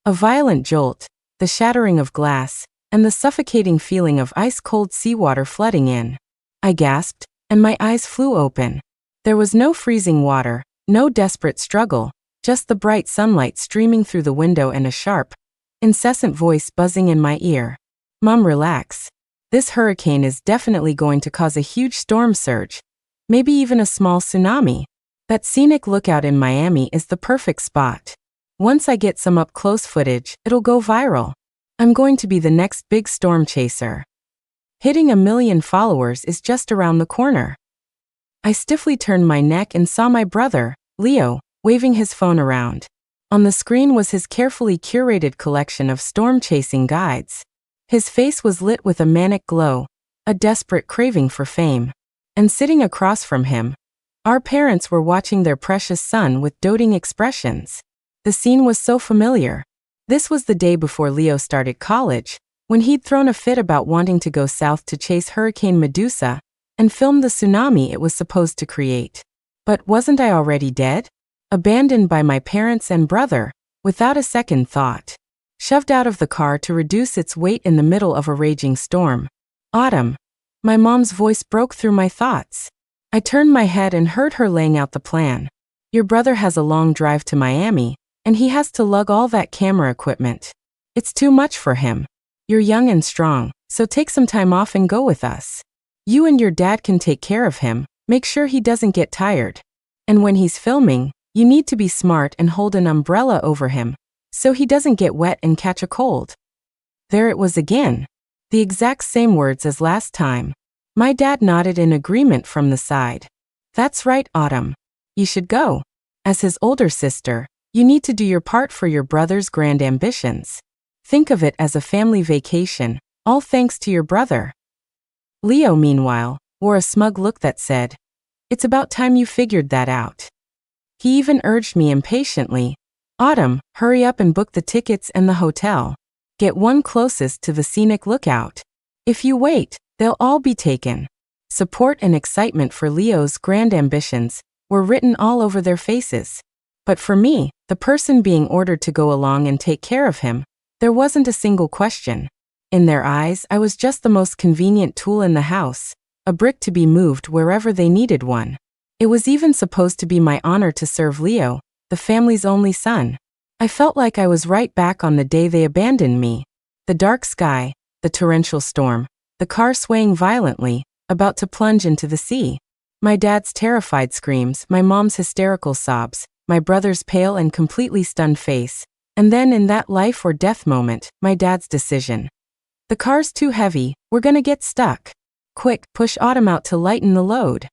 A violent jolt, the shattering of glass, and the suffocating feeling of ice-cold seawater flooding in. I gasped, and my eyes flew open. There was no freezing water, no desperate struggle, just the bright sunlight streaming through the window and a sharp, incessant voice buzzing in my ear. "Mom, relax. This hurricane is definitely going to cause a huge storm surge, maybe even a small tsunami. That scenic lookout in Miami is the perfect spot. Once I get some up-close footage, it'll go viral. I'm going to be the next big storm chaser. Hitting 1 million followers is just around the corner." I stiffly turned my neck and saw my brother, Leo, waving his phone around. On the screen was his carefully curated collection of storm-chasing guides. His face was lit with a manic glow, a desperate craving for fame. And sitting across from him, our parents were watching their precious son with doting expressions. The scene was so familiar. This was the day before Leo started college, when he'd thrown a fit about wanting to go south to chase Hurricane Medusa and film the tsunami it was supposed to create. But wasn't I already dead? Abandoned by my parents and brother, without a second thought. Shoved out of the car to reduce its weight in the middle of a raging storm. "Autumn." My mom's voice broke through my thoughts. I turned my head and heard her laying out the plan. "Your brother has a long drive to Miami, and he has to lug all that camera equipment. It's too much for him. You're young and strong, so take some time off and go with us. You and your dad can take care of him, make sure he doesn't get tired. And when he's filming, you need to be smart and hold an umbrella over him, so he doesn't get wet and catch a cold." There it was again. The exact same words as last time. My dad nodded in agreement from the side. "That's right, Autumn. You should go. As his older sister, you need to do your part for your brother's grand ambitions. Think of it as a family vacation, all thanks to your brother." Leo, meanwhile, wore a smug look that said, "It's about time you figured that out." He even urged me impatiently, "Autumn, hurry up and book the tickets and the hotel. Get one closest to the scenic lookout. If you wait, they'll all be taken." Support and excitement for Leo's grand ambitions were written all over their faces. But for me, the person being ordered to go along and take care of him, there wasn't a single question. In their eyes, I was just the most convenient tool in the house, a brick to be moved wherever they needed one. It was even supposed to be my honor to serve Leo, the family's only son. I felt like I was right back on the day they abandoned me. The dark sky, the torrential storm, the car swaying violently, about to plunge into the sea. My dad's terrified screams, my mom's hysterical sobs, my brother's pale and completely stunned face, and then in that life or death moment, my dad's decision. "The car's too heavy, we're gonna get stuck. Quick, push Autumn out to lighten the load."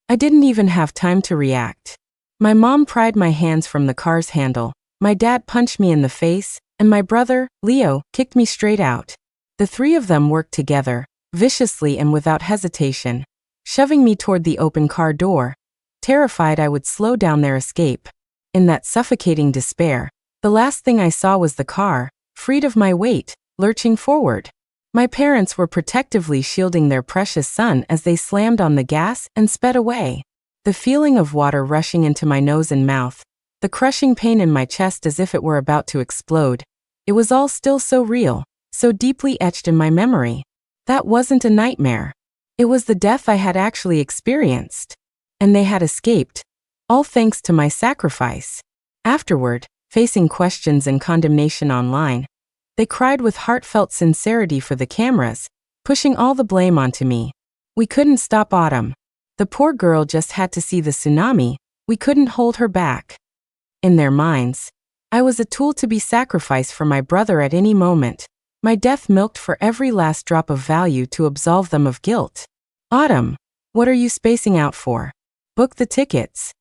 I didn't even have time to react. My mom pried my hands from the car's handle, my dad punched me in the face, and my brother, Leo, kicked me straight out. The three of them worked together, viciously and without hesitation, shoving me toward the open car door, terrified I would slow down their escape. In that suffocating despair, the last thing I saw was the car, freed of my weight, lurching forward. My parents were protectively shielding their precious son as they slammed on the gas and sped away. The feeling of water rushing into my nose and mouth, the crushing pain in my chest as if it were about to explode, it was all still so real, so deeply etched in my memory. That wasn't a nightmare. It was the death I had actually experienced. And they had escaped, all thanks to my sacrifice. Afterward, facing questions and condemnation online, they cried with heartfelt sincerity for the cameras, pushing all the blame onto me. We couldn't stop Autumn. The poor girl just had to see the tsunami, we couldn't hold her back. In their minds, I was a tool to be sacrificed for my brother at any moment, my death milked for every last drop of value to absolve them of guilt. "Autumn, what are you spacing out for? Book the tickets."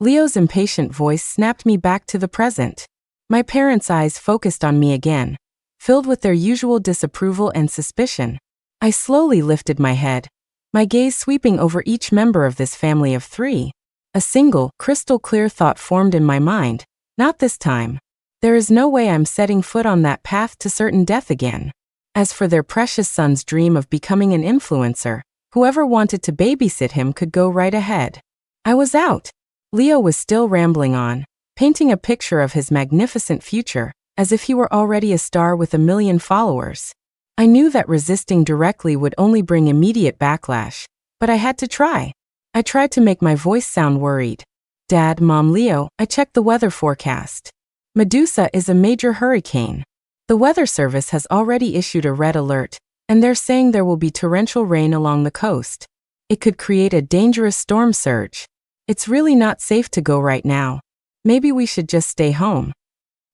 Leo's impatient voice snapped me back to the present. My parents' eyes focused on me again, filled with their usual disapproval and suspicion. I slowly lifted my head, my gaze sweeping over each member of this family of three. A single, crystal-clear thought formed in my mind. Not this time. There is no way I'm setting foot on that path to certain death again. As for their precious son's dream of becoming an influencer, whoever wanted to babysit him could go right ahead. I was out. Leo was still rambling on, painting a picture of his magnificent future, as if he were already a star with 1 million followers. I knew that resisting directly would only bring immediate backlash, but I had to try. I tried to make my voice sound worried. Dad, Mom, Leo, I checked the weather forecast. Medusa is a major hurricane. The Weather Service has already issued a red alert, and they're saying there will be torrential rain along the coast. It could create a dangerous storm surge. It's really not safe to go right now. Maybe we should just stay home.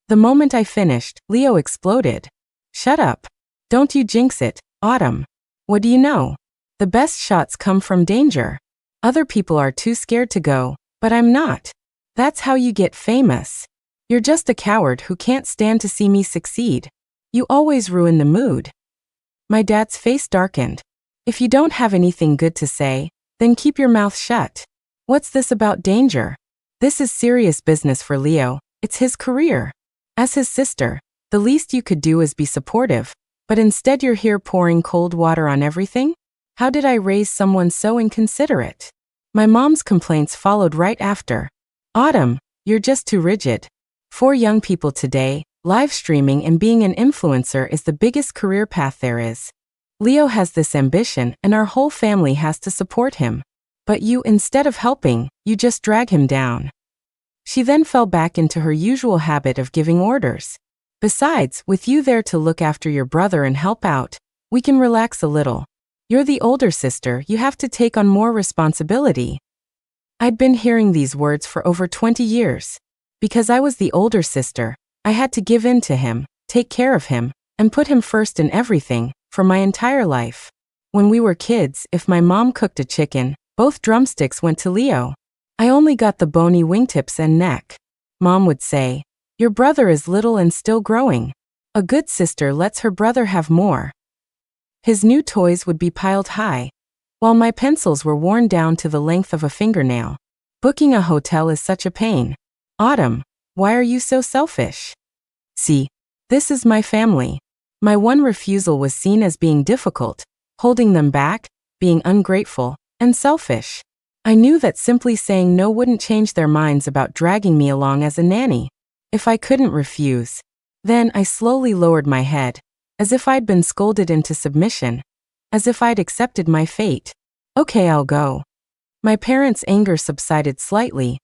The moment I finished, Leo exploded. Shut up. Don't you jinx it, Autumn. What do you know? The best shots come from danger. Other people are too scared to go, but I'm not. That's how you get famous. You're just a coward who can't stand to see me succeed. You always ruin the mood. My dad's face darkened. If you don't have anything good to say, then keep your mouth shut. What's this about danger? This is serious business for Leo. It's his career. As his sister, the least you could do is be supportive, but instead you're here pouring cold water on everything? How did I raise someone so inconsiderate? My mom's complaints followed right after. Autumn, you're just too rigid. For young people today, live streaming and being an influencer is the biggest career path there is. Leo has this ambition and our whole family has to support him. But you, instead of helping, you just drag him down. She then fell back into her usual habit of giving orders. Besides, with you there to look after your brother and help out, we can relax a little. You're the older sister, you have to take on more responsibility. I'd been hearing these words for over 20 years. Because I was the older sister, I had to give in to him, take care of him, and put him first in everything, for my entire life. When we were kids, if my mom cooked a chicken, both drumsticks went to Leo. I only got the bony wingtips and neck. Mom would say, "Your brother is little and still growing. A good sister lets her brother have more." His new toys would be piled high, while my pencils were worn down to the length of a fingernail. Booking a hotel is such a pain. Autumn, why are you so selfish? See, this is my family. My one refusal was seen as being difficult, holding them back, being ungrateful, and selfish. I knew that simply saying no wouldn't change their minds about dragging me along as a nanny. If I couldn't refuse, then I slowly lowered my head, as if I'd been scolded into submission, as if I'd accepted my fate. Okay, I'll go. My parents' anger subsided slightly,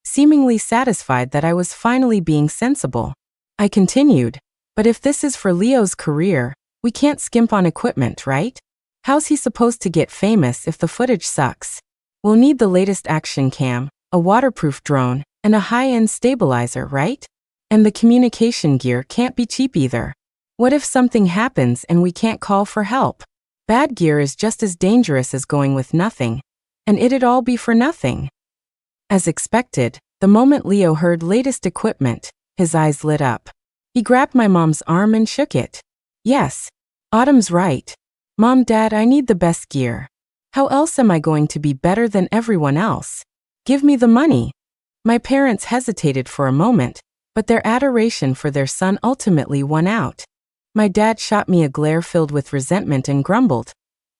seemingly satisfied that I was finally being sensible. I continued, but if this is for Leo's career, we can't skimp on equipment, right? How's he supposed to get famous if the footage sucks? We'll need the latest action cam, a waterproof drone, and a high-end stabilizer, right? And the communication gear can't be cheap either. What if something happens and we can't call for help? Bad gear is just as dangerous as going with nothing, and it'd all be for nothing. As expected, the moment Leo heard latest equipment, his eyes lit up. He grabbed my mom's arm and shook it. Yes, Autumn's right. Mom, Dad, I need the best gear. How else am I going to be better than everyone else? Give me the money. My parents hesitated for a moment, but their adoration for their son ultimately won out. My dad shot me a glare filled with resentment and grumbled.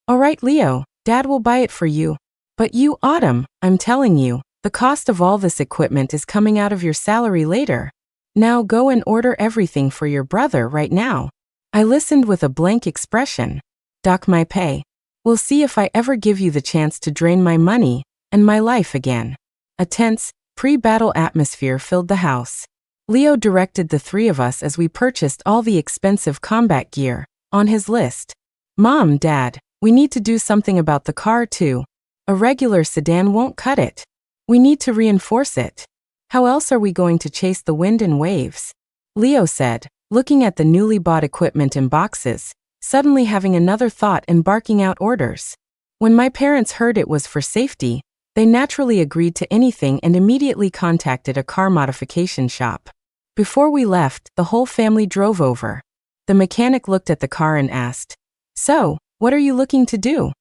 All right, Leo, Dad will buy it for you. But you, Autumn, I'm telling you, the cost of all this equipment is coming out of your salary later. Now go and order everything for your brother right now. I listened with a blank expression. Dock my pay. We'll see if I ever give you the chance to drain my money and my life again. A tense, pre-battle atmosphere filled the house. Leo directed the three of us as we purchased all the expensive combat gear on his list. Mom, Dad, we need to do something about the car too. A regular sedan won't cut it. We need to reinforce it. How else are we going to chase the wind and waves? Leo said, looking at the newly bought equipment in boxes, suddenly having another thought and barking out orders. When my parents heard it was for safety, they naturally agreed to anything and immediately contacted a car modification shop. Before we left, the whole family drove over. The mechanic looked at the car and asked, "So, what are you looking to do?"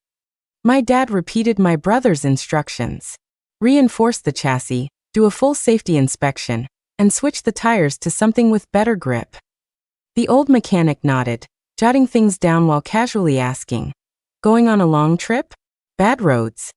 My dad repeated my brother's instructions. Reinforce the chassis, do a full safety inspection, and switch the tires to something with better grip. The old mechanic nodded, jotting things down while casually asking, "Going on a long trip? Bad roads?"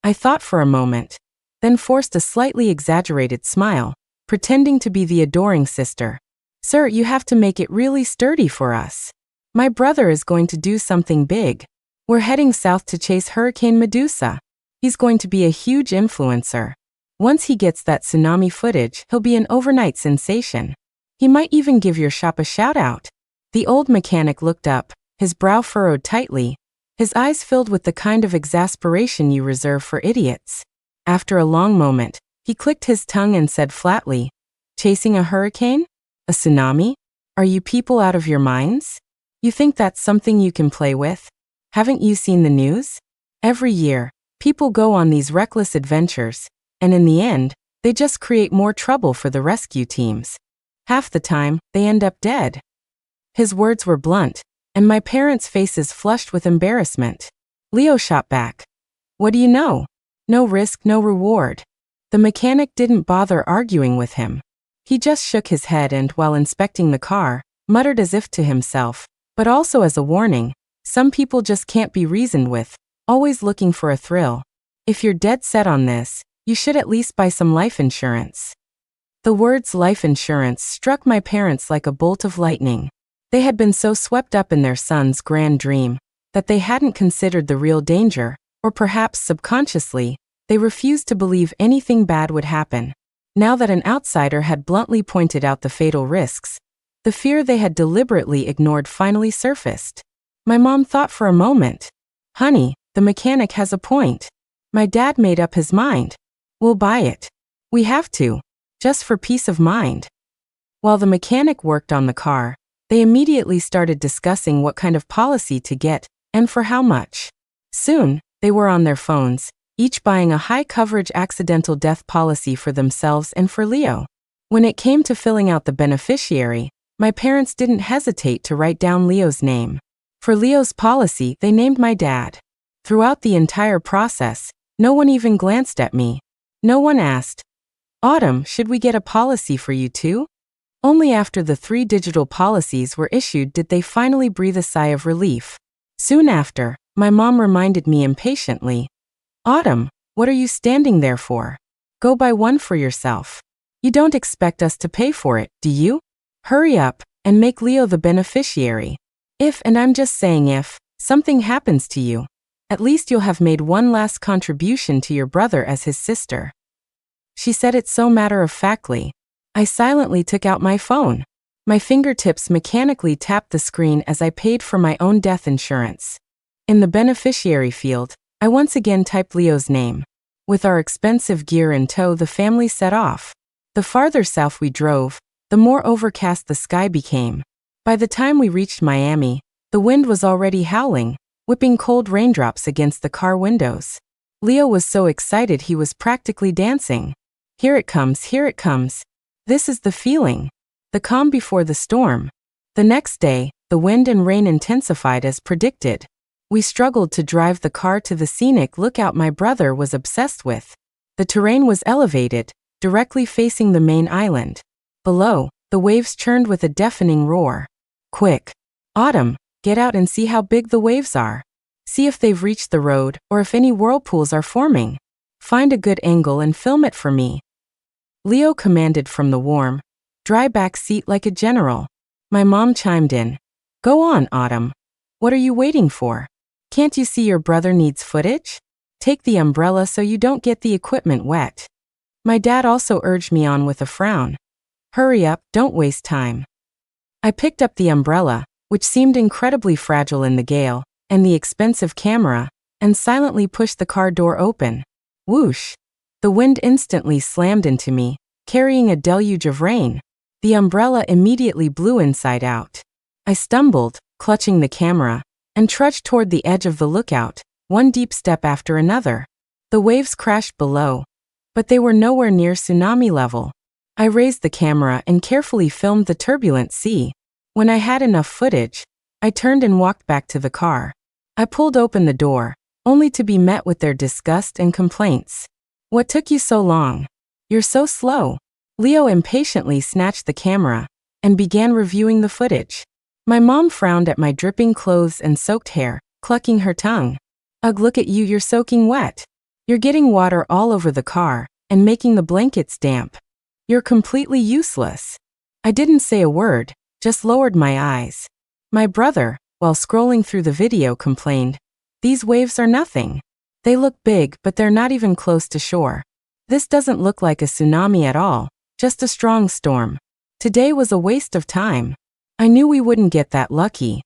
I thought for a moment, then forced a slightly exaggerated smile, pretending to be the adoring sister. "Sir, you have to make it really sturdy for us. My brother is going to do something big. We're heading south to chase Hurricane Medusa. He's going to be a huge influencer. Once he gets that tsunami footage, he'll be an overnight sensation. He might even give your shop a shout-out." The old mechanic looked up, his brow furrowed tightly, his eyes filled with the kind of exasperation you reserve for idiots. After a long moment, he clicked his tongue and said flatly, "Chasing a hurricane? A tsunami? Are you people out of your minds? You think that's something you can play with? Haven't you seen the news? Every year, people go on these reckless adventures, and in the end, they just create more trouble for the rescue teams. Half the time, they end up dead." His words were blunt, and my parents' faces flushed with embarrassment. Leo shot back, "What do you know? No risk, no reward." The mechanic didn't bother arguing with him. He just shook his head and, while inspecting the car, muttered as if to himself, but also as a warning, "Some people just can't be reasoned with, always looking for a thrill. If you're dead set on this, you should at least buy some life insurance." The words life insurance struck my parents like a bolt of lightning. They had been so swept up in their son's grand dream that they hadn't considered the real danger, or perhaps subconsciously, they refused to believe anything bad would happen. Now that an outsider had bluntly pointed out the fatal risks, the fear they had deliberately ignored finally surfaced. My mom thought for a moment. "Honey, the mechanic has a point." My dad made up his mind. "We'll buy it. We have to. Just for peace of mind." While the mechanic worked on the car, they immediately started discussing what kind of policy to get and for how much. Soon, they were on their phones, each buying a high-coverage accidental death policy for themselves and for Leo. When it came to filling out the beneficiary, my parents didn't hesitate to write down Leo's name. For Leo's policy, they named my dad. Throughout the entire process, no one even glanced at me. No one asked, "Autumn, should we get a policy for you too?" Only after the 3 digital policies were issued did they finally breathe a sigh of relief. Soon after, my mom reminded me impatiently, "Autumn, what are you standing there for? Go buy one for yourself. You don't expect us to pay for it, do you? Hurry up, and make Leo the beneficiary. If, and I'm just saying if, something happens to you, at least you'll have made one last contribution to your brother as his sister." She said it so matter-of-factly. I silently took out my phone. My fingertips mechanically tapped the screen as I paid for my own death insurance. In the beneficiary field, I once again typed Leo's name. With our expensive gear in tow, the family set off. The farther south we drove, the more overcast the sky became. By the time we reached Miami, the wind was already howling, whipping cold raindrops against the car windows. Leo was so excited he was practically dancing. "Here it comes, here it comes. This is the feeling. The calm before the storm." The next day, the wind and rain intensified as predicted. We struggled to drive the car to the scenic lookout my brother was obsessed with. The terrain was elevated, directly facing the main island. Below, the waves churned with a deafening roar. "Quick, Autumn, get out and see how big the waves are. See if they've reached the road or if any whirlpools are forming. Find a good angle and film it for me." Leo commanded from the warm, dry back seat like a general. My mom chimed in, "Go on, Autumn. What are you waiting for? Can't you see your brother needs footage? Take the umbrella so you don't get the equipment wet." My dad also urged me on with a frown. "Hurry up, don't waste time." I picked up the umbrella, which seemed incredibly fragile in the gale, and the expensive camera, and silently pushed the car door open. Whoosh! The wind instantly slammed into me, carrying a deluge of rain. The umbrella immediately blew inside out. I stumbled, clutching the camera, and trudged toward the edge of the lookout, one deep step after another. The waves crashed below, but they were nowhere near tsunami level. I raised the camera and carefully filmed the turbulent sea. When I had enough footage, I turned and walked back to the car. I pulled open the door, only to be met with their disgust and complaints. "What took you so long? You're so slow." Leo impatiently snatched the camera and began reviewing the footage. My mom frowned at my dripping clothes and soaked hair, clucking her tongue. "Ugh, look at you, you're soaking wet. You're getting water all over the car and making the blankets damp. You're completely useless." I didn't say a word, just lowered my eyes. My brother, while scrolling through the video, complained, "These waves are nothing. They look big, but they're not even close to shore. This doesn't look like a tsunami at all, just a strong storm. Today was a waste of time." I knew we wouldn't get that lucky.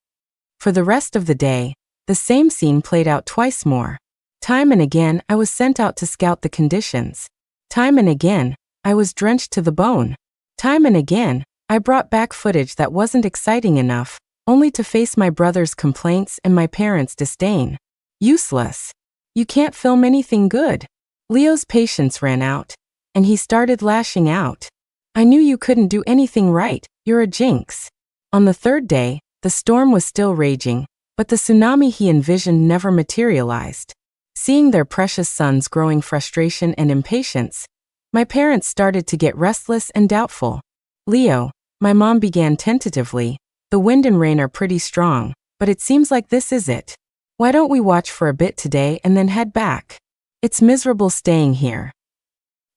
For the rest of the day, the same scene played out twice more. Time and again, I was sent out to scout the conditions. Time and again, I was drenched to the bone. Time and again, I brought back footage that wasn't exciting enough, only to face my brother's complaints and my parents' disdain. Useless. You can't film anything good. Leo's patience ran out, and he started lashing out. I knew you couldn't do anything right, you're a jinx. On the third day, the storm was still raging, but the tsunami he envisioned never materialized. Seeing their precious son's growing frustration and impatience, my parents started to get restless and doubtful. "Leo," my mom began tentatively, "the wind and rain are pretty strong, but it seems like this is it. Why don't we watch for a bit today and then head back? It's miserable staying here."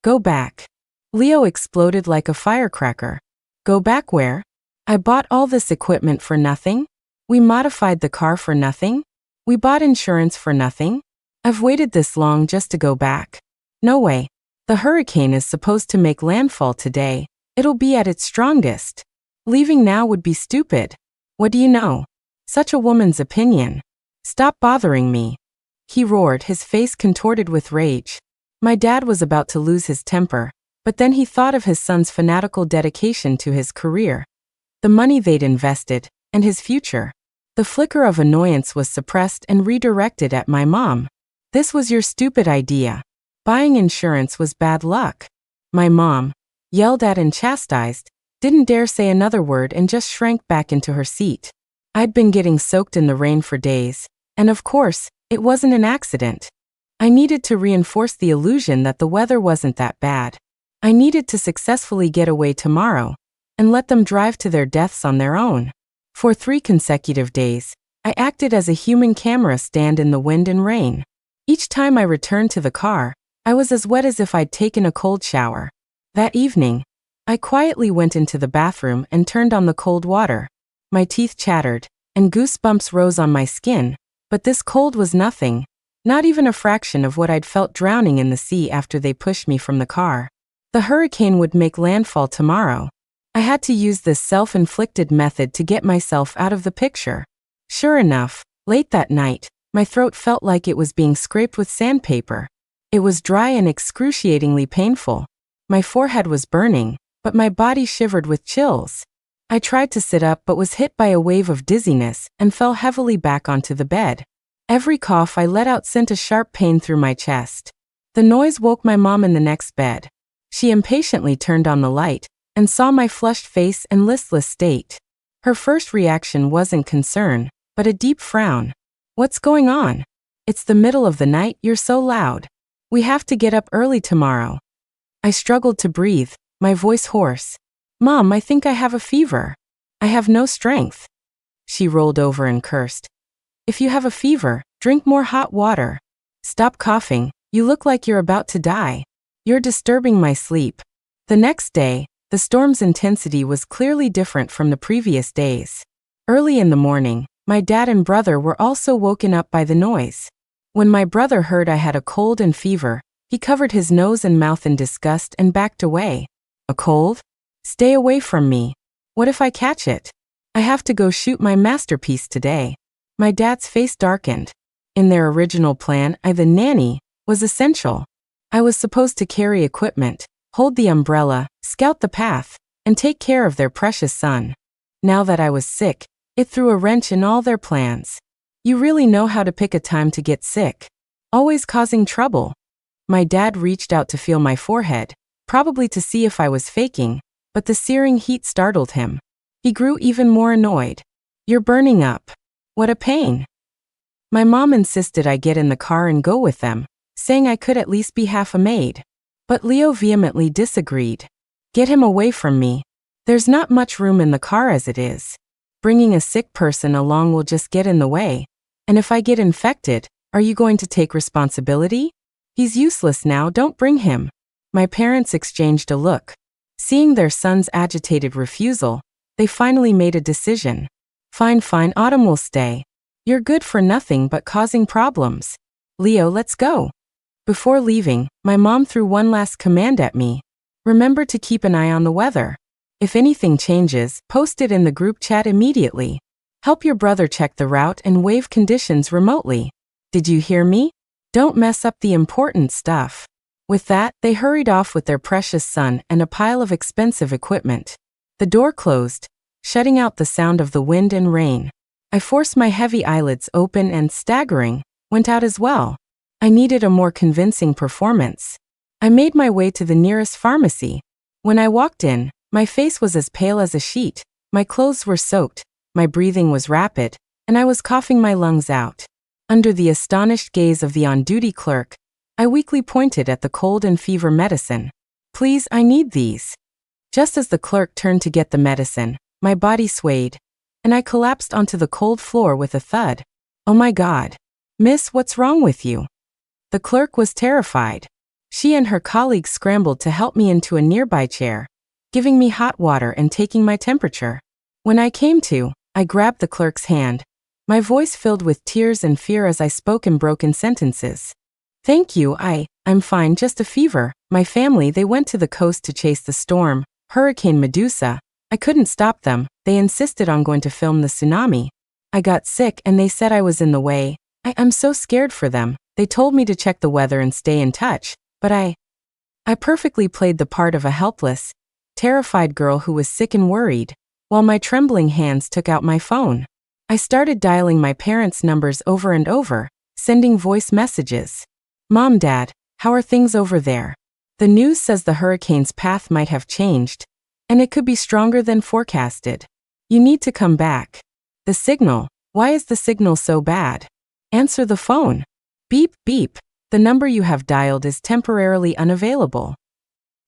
"Go back." Leo exploded like a firecracker. "Go back where? I bought all this equipment for nothing? We modified the car for nothing? We bought insurance for nothing? I've waited this long just to go back. No way. The hurricane is supposed to make landfall today. It'll be at its strongest. Leaving now would be stupid. What do you know? Such a woman's opinion. Stop bothering me." He roared, his face contorted with rage. My dad was about to lose his temper, but then he thought of his son's fanatical dedication to his career, the money they'd invested, and his future. The flicker of annoyance was suppressed and redirected at my mom. "This was your stupid idea. Buying insurance was bad luck." My mom, yelled at and chastised, didn't dare say another word and just shrank back into her seat. I'd been getting soaked in the rain for days, and of course, it wasn't an accident. I needed to reinforce the illusion that the weather wasn't that bad. I needed to successfully get away tomorrow, and let them drive to their deaths on their own. For 3 consecutive days, I acted as a human camera stand in the wind and rain. Each time I returned to the car, I was as wet as if I'd taken a cold shower. That evening, I quietly went into the bathroom and turned on the cold water. My teeth chattered, and goosebumps rose on my skin, but this cold was nothing, not even a fraction of what I'd felt drowning in the sea after they pushed me from the car. The hurricane would make landfall tomorrow. I had to use this self-inflicted method to get myself out of the picture. Sure enough, late that night, my throat felt like it was being scraped with sandpaper. It was dry and excruciatingly painful. My forehead was burning, but my body shivered with chills. I tried to sit up but was hit by a wave of dizziness and fell heavily back onto the bed. Every cough I let out sent a sharp pain through my chest. The noise woke my mom in the next bed. She impatiently turned on the light and saw my flushed face and listless state. Her first reaction wasn't concern, but a deep frown. "What's going on? It's the middle of the night, you're so loud. We have to get up early tomorrow." I struggled to breathe, my voice hoarse. "Mom, I think I have a fever. I have no strength." She rolled over and cursed. "If you have a fever, drink more hot water. Stop coughing, you look like you're about to die. You're disturbing my sleep." The next day, the storm's intensity was clearly different from the previous days. Early in the morning, my dad and brother were also woken up by the noise. When my brother heard I had a cold and fever, he covered his nose and mouth in disgust and backed away. "A cold? Stay away from me. What if I catch it? I have to go shoot my masterpiece today." My dad's face darkened. In their original plan, I, the nanny, was essential. I was supposed to carry equipment, hold the umbrella, scout the path, and take care of their precious son. Now that I was sick, it threw a wrench in all their plans. You really know how to pick a time to get sick. Always causing trouble. My dad reached out to feel my forehead, probably to see if I was faking, but the searing heat startled him. He grew even more annoyed. "You're burning up. What a pain." My mom insisted I get in the car and go with them, saying I could at least be half a maid. But Leo vehemently disagreed. "Get him away from me. There's not much room in the car as it is. Bringing a sick person along will just get in the way. And if I get infected, are you going to take responsibility? He's useless now, don't bring him." My parents exchanged a look. Seeing their son's agitated refusal, they finally made a decision. Fine, fine, Autumn will stay. You're good for nothing but causing problems. Leo, let's go. Before leaving, my mom threw one last command at me. Remember to keep an eye on the weather. If anything changes, post it in the group chat immediately. Help your brother check the route and wave conditions remotely. Did you hear me? Don't mess up the important stuff. With that, they hurried off with their precious son and a pile of expensive equipment. The door closed, shutting out the sound of the wind and rain. I forced my heavy eyelids open and, staggering, went out as well. I needed a more convincing performance. I made my way to the nearest pharmacy. When I walked in, my face was as pale as a sheet, my clothes were soaked, my breathing was rapid, and I was coughing my lungs out. Under the astonished gaze of the on-duty clerk, I weakly pointed at the cold and fever medicine. Please, I need these. Just as the clerk turned to get the medicine, my body swayed, and I collapsed onto the cold floor with a thud. Oh my God. Miss, what's wrong with you? The clerk was terrified. She and her colleagues scrambled to help me into a nearby chair, giving me hot water and taking my temperature. When I came to, I grabbed the clerk's hand, my voice filled with tears and fear as I spoke in broken sentences. Thank you, I'm fine, just a fever. My family, they went to the coast to chase the storm, Hurricane Medusa. I couldn't stop them, they insisted on going to film the tsunami. I got sick and they said I was in the way. I'm so scared for them. They told me to check the weather and stay in touch, but I perfectly played the part of a helpless, terrified girl who was sick and worried, while my trembling hands took out my phone. I started dialing my parents' numbers over and over, sending voice messages. Mom, Dad, how are things over there? The news says the hurricane's path might have changed, and it could be stronger than forecasted. You need to come back. The signal, why is the signal so bad? Answer the phone. Beep, beep. The number you have dialed is temporarily unavailable.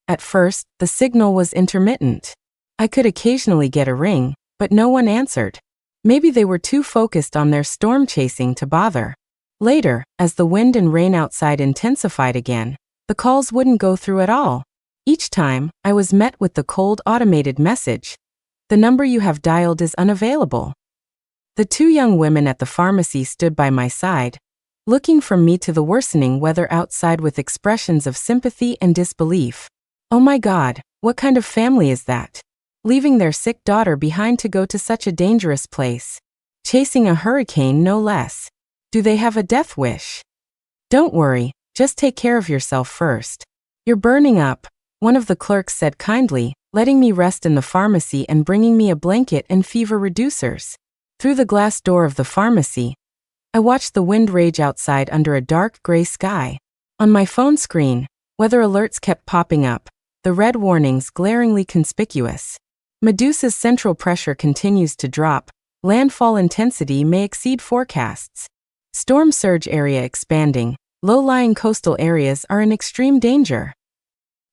At first, the signal was intermittent. I could occasionally get a ring, but no one answered. Maybe they were too focused on their storm chasing to bother. Later, as the wind and rain outside intensified again, the calls wouldn't go through at all. Each time, I was met with the cold automated message. The number you have dialed is unavailable. The two young women at the pharmacy stood by my side, looking from me to the worsening weather outside with expressions of sympathy and disbelief. Oh my God, what kind of family is that? Leaving their sick daughter behind to go to such a dangerous place. Chasing a hurricane, no less. Do they have a death wish? Don't worry, just take care of yourself first. You're burning up, one of the clerks said kindly, letting me rest in the pharmacy and bringing me a blanket and fever reducers. Through the glass door of the pharmacy, I watched the wind rage outside under a dark gray sky. On my phone screen, weather alerts kept popping up, the red warnings glaringly conspicuous. Medusa's central pressure continues to drop, landfall intensity may exceed forecasts. Storm surge area expanding, low-lying coastal areas are in extreme danger.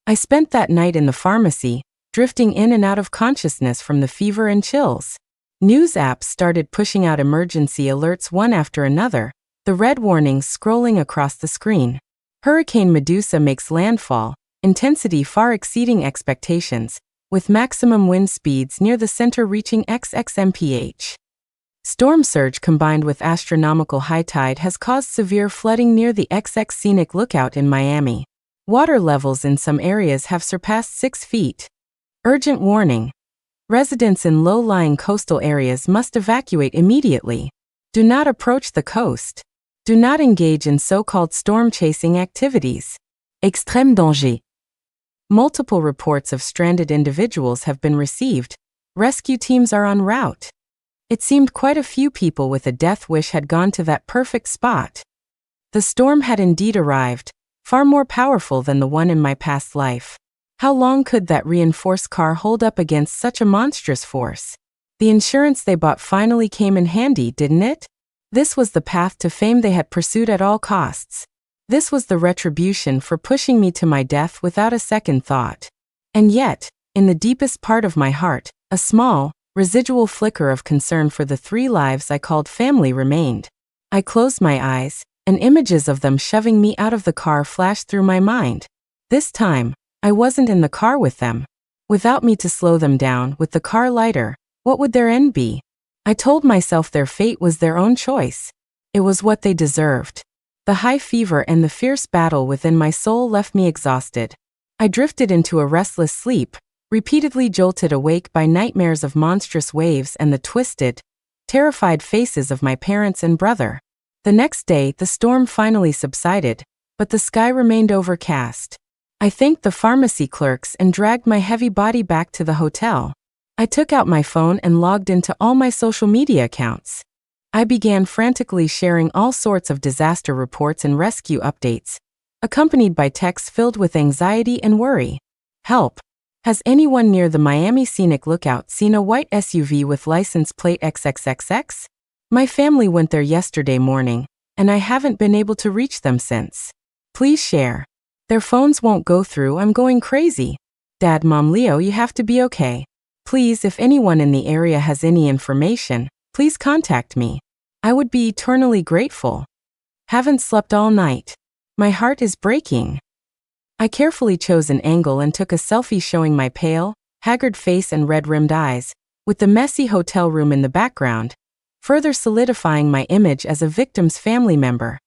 I spent that night in the pharmacy, drifting in and out of consciousness from the fever and chills. News apps started pushing out emergency alerts one after another, the red warnings scrolling across the screen. Hurricane Medusa makes landfall, intensity far exceeding expectations, with maximum wind speeds near the center reaching XXmph. Storm surge combined with astronomical high tide has caused severe flooding near the XX Scenic Lookout in Miami. Water levels in some areas have surpassed 6 feet. Urgent warning. Residents in low-lying coastal areas must evacuate immediately. Do not approach the coast. Do not engage in so-called storm-chasing activities. Extrême danger. Multiple reports of stranded individuals have been received. Rescue teams are en route. It seemed quite a few people with a death wish had gone to that perfect spot. The storm had indeed arrived, far more powerful than the one in my past life. How long could that reinforced car hold up against such a monstrous force? The insurance they bought finally came in handy, didn't it? This was the path to fame they had pursued at all costs. This was the retribution for pushing me to my death without a second thought. And yet, in the deepest part of my heart, a small, residual flicker of concern for the 3 lives I called family remained. I closed my eyes, and images of them shoving me out of the car flashed through my mind. This time, I wasn't in the car with them. Without me to slow them down with the car lighter, what would their end be? I told myself their fate was their own choice. It was what they deserved. The high fever and the fierce battle within my soul left me exhausted. I drifted into a restless sleep, repeatedly jolted awake by nightmares of monstrous waves and the twisted, terrified faces of my parents and brother. The next day, the storm finally subsided, but the sky remained overcast. I thanked the pharmacy clerks and dragged my heavy body back to the hotel. I took out my phone and logged into all my social media accounts. I began frantically sharing all sorts of disaster reports and rescue updates, accompanied by texts filled with anxiety and worry. Help! Has anyone near the Miami Scenic Lookout seen a white SUV with license plate XXXX? My family went there yesterday morning, and I haven't been able to reach them since. Please share. Their phones won't go through, I'm going crazy. Dad, Mom, Leo, you have to be okay. Please, if anyone in the area has any information, please contact me. I would be eternally grateful. Haven't slept all night. My heart is breaking. I carefully chose an angle and took a selfie showing my pale, haggard face and red-rimmed eyes, with the messy hotel room in the background, further solidifying my image as a victim's family member.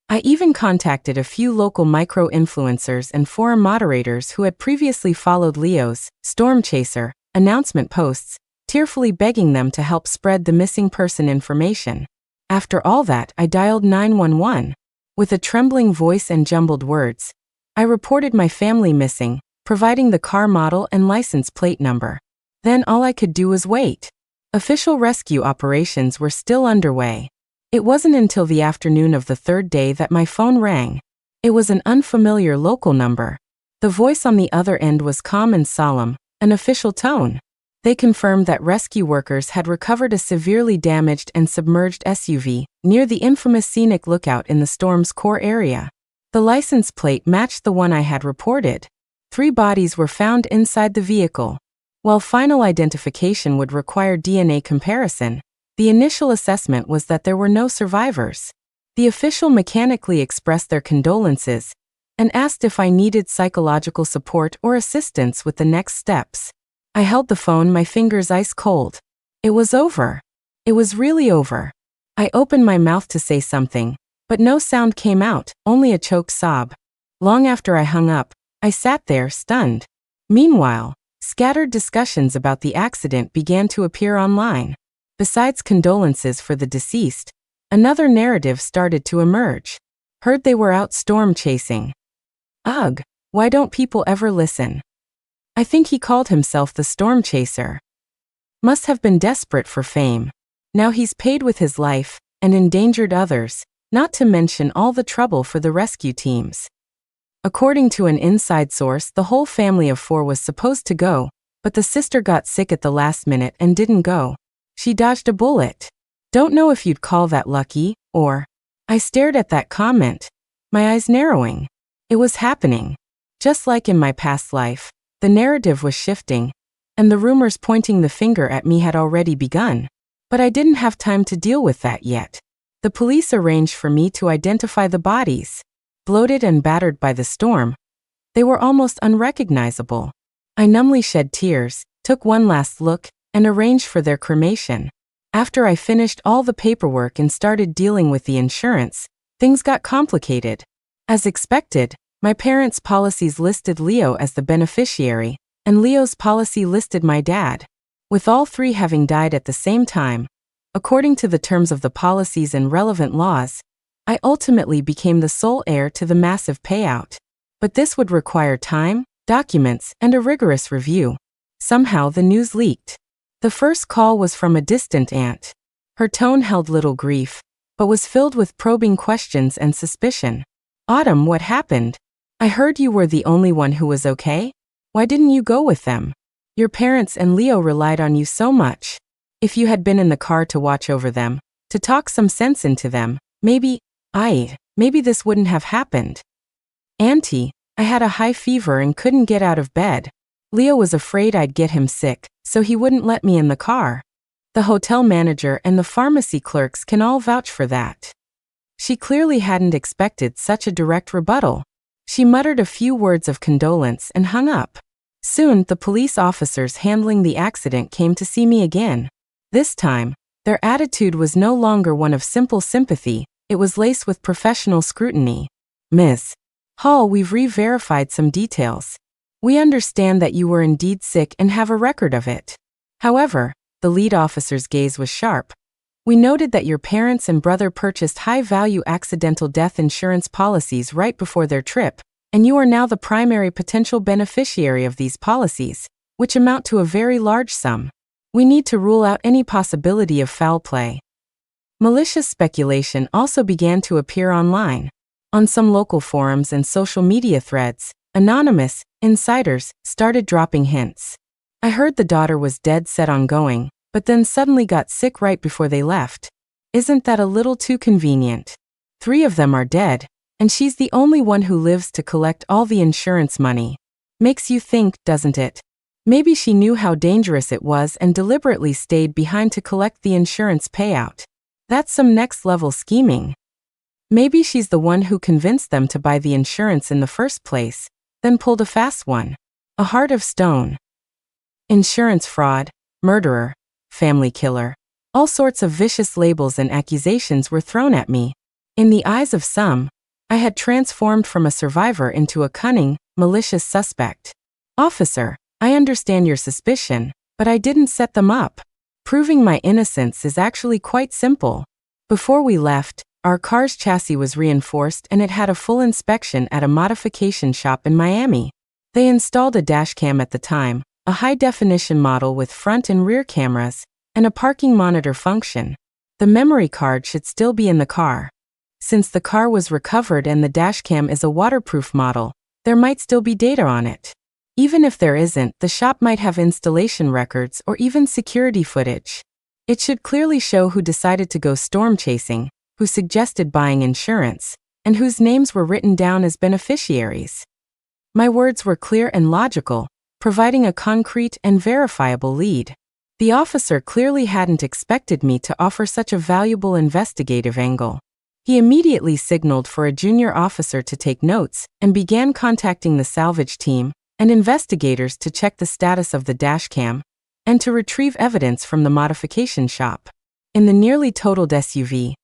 I even contacted a few local micro-influencers and forum moderators who had previously followed Leo's Storm Chaser announcement posts, tearfully begging them to help spread the missing person information. After all that, I dialed 911. With a trembling voice and jumbled words, I reported my family missing, providing the car model and license plate number. Then all I could do was wait. Official rescue operations were still underway. It wasn't until the afternoon of the third day that my phone rang. It was an unfamiliar local number. The voice on the other end was calm and solemn, an official tone. They confirmed that rescue workers had recovered a severely damaged and submerged SUV near the infamous Scenic Lookout in the storm's core area. The license plate matched the one I had reported. 3 bodies were found inside the vehicle. While final identification would require DNA comparison, the initial assessment was that there were no survivors. The official mechanically expressed their condolences and asked if I needed psychological support or assistance with the next steps. I held the phone, my fingers ice cold. It was over. It was really over. I opened my mouth to say something, but no sound came out, only a choked sob. Long after I hung up, I sat there, stunned. Meanwhile, scattered discussions about the accident began to appear online. Besides condolences for the deceased, another narrative started to emerge. Heard they were out storm chasing. Ugh, why don't people ever listen? I think he called himself the Storm Chaser. Must have been desperate for fame. Now he's paid with his life and endangered others, not to mention all the trouble for the rescue teams. According to an inside source, the whole family of 4 was supposed to go, but the sister got sick at the last minute and didn't go. She dodged a bullet. Don't know if you'd call that lucky, or... I stared at that comment, my eyes narrowing. It was happening. Just like in my past life, the narrative was shifting, and the rumors pointing the finger at me had already begun. But I didn't have time to deal with that yet. The police arranged for me to identify the bodies. Bloated and battered by the storm, they were almost unrecognizable. I numbly shed tears, took one last look, and arranged for their cremation. After I finished all the paperwork and started dealing with the insurance, things got complicated. As expected, my parents' policies listed Leo as the beneficiary, and Leo's policy listed my dad. With all 3 having died at the same time, according to the terms of the policies and relevant laws, I ultimately became the sole heir to the massive payout. But this would require time, documents, and a rigorous review. Somehow the news leaked. The first call was from a distant aunt. Her tone held little grief, but was filled with probing questions and suspicion. Autumn, what happened? I heard you were the only one who was okay? Why didn't you go with them? Your parents and Leo relied on you so much. If you had been in the car to watch over them, to talk some sense into them, maybe this wouldn't have happened. Auntie, I had a high fever and couldn't get out of bed. Leo was afraid I'd get him sick, so he wouldn't let me in the car. The hotel manager and the pharmacy clerks can all vouch for that. She clearly hadn't expected such a direct rebuttal. She muttered a few words of condolence and hung up. Soon, the police officers handling the accident came to see me again. This time, their attitude was no longer one of simple sympathy, it was laced with professional scrutiny. Miss Hall, we've re-verified some details. We understand that you were indeed sick and have a record of it. However, the lead officer's gaze was sharp. We noted that your parents and brother purchased high-value accidental death insurance policies right before their trip, and you are now the primary potential beneficiary of these policies, which amount to a very large sum. We need to rule out any possibility of foul play. Malicious speculation also began to appear online. On some local forums and social media threads, anonymous insiders started dropping hints. I heard the daughter was dead set on going, but then suddenly got sick right before they left. Isn't that a little too convenient? 3 of them are dead, and she's the only one who lives to collect all the insurance money. Makes you think, doesn't it? Maybe she knew how dangerous it was and deliberately stayed behind to collect the insurance payout. That's some next-level scheming. Maybe she's the one who convinced them to buy the insurance in the first place, then pulled a fast one. A heart of stone. Insurance fraud, murderer, family killer. All sorts of vicious labels and accusations were thrown at me. In the eyes of some, I had transformed from a survivor into a cunning, malicious suspect. Officer, I understand your suspicion, but I didn't set them up. Proving my innocence is actually quite simple. Before we left, our car's chassis was reinforced and it had a full inspection at a modification shop in Miami. They installed a dashcam at the time, a high-definition model with front and rear cameras, and a parking monitor function. The memory card should still be in the car. Since the car was recovered and the dashcam is a waterproof model, there might still be data on it. Even if there isn't, the shop might have installation records or even security footage. It should clearly show who decided to go storm chasing, who suggested buying insurance, and whose names were written down as beneficiaries. My words were clear and logical, providing a concrete and verifiable lead. The officer clearly hadn't expected me to offer such a valuable investigative angle. He immediately signaled for a junior officer to take notes and began contacting the salvage team and investigators to check the status of the dashcam and to retrieve evidence from the modification shop. In the nearly totaled SUV,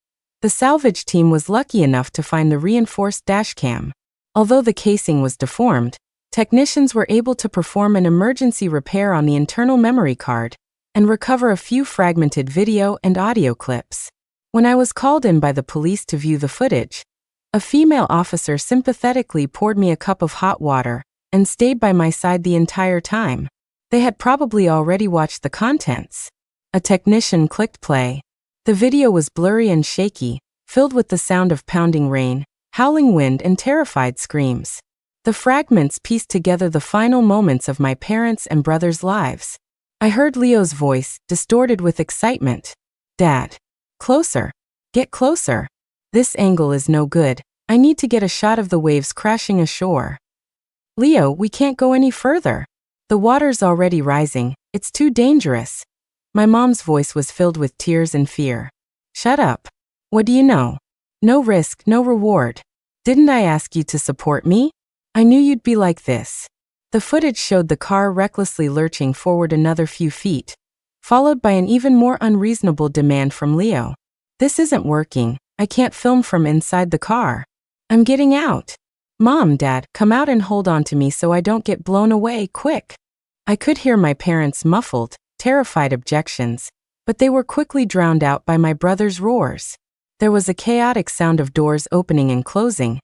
the salvage team was lucky enough to find the reinforced dashcam. Although the casing was deformed, technicians were able to perform an emergency repair on the internal memory card and recover a few fragmented video and audio clips. When I was called in by the police to view the footage, a female officer sympathetically poured me a cup of hot water and stayed by my side the entire time. They had probably already watched the contents. A technician clicked play. The video was blurry and shaky, filled with the sound of pounding rain, howling wind, and terrified screams. The fragments pieced together the final moments of my parents' and brother's lives. I heard Leo's voice, distorted with excitement. Dad. Closer. Get closer. This angle is no good. I need to get a shot of the waves crashing ashore. Leo, we can't go any further. The water's already rising. It's too dangerous. My mom's voice was filled with tears and fear. Shut up. What do you know? No risk, no reward. Didn't I ask you to support me? I knew you'd be like this. The footage showed the car recklessly lurching forward another few feet, followed by an even more unreasonable demand from Leo. This isn't working. I can't film from inside the car. I'm getting out. Mom, Dad, come out and hold on to me so I don't get blown away, quick. I could hear my parents' muffled, terrified objections, but they were quickly drowned out by my brother's roars. There was a chaotic sound of doors opening and closing,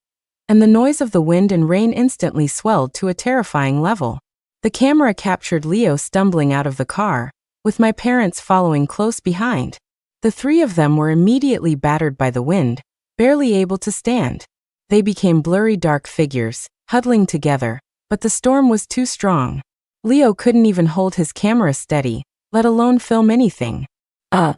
and the noise of the wind and rain instantly swelled to a terrifying level. The camera captured Leo stumbling out of the car, with my parents following close behind. The 3 of them were immediately battered by the wind, barely able to stand. They became blurry dark figures, huddling together, but the storm was too strong. Leo couldn't even hold his camera steady, let alone film anything. A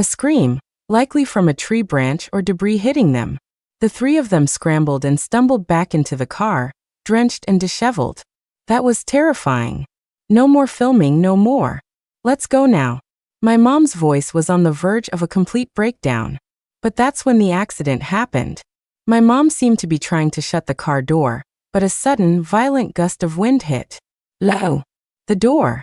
scream, likely from a tree branch or debris hitting them. The 3 of them scrambled and stumbled back into the car, drenched and disheveled. That was terrifying. No more filming, no more. Let's go now. My mom's voice was on the verge of a complete breakdown. But that's when the accident happened. My mom seemed to be trying to shut the car door, but a sudden, violent gust of wind hit. Low. The door.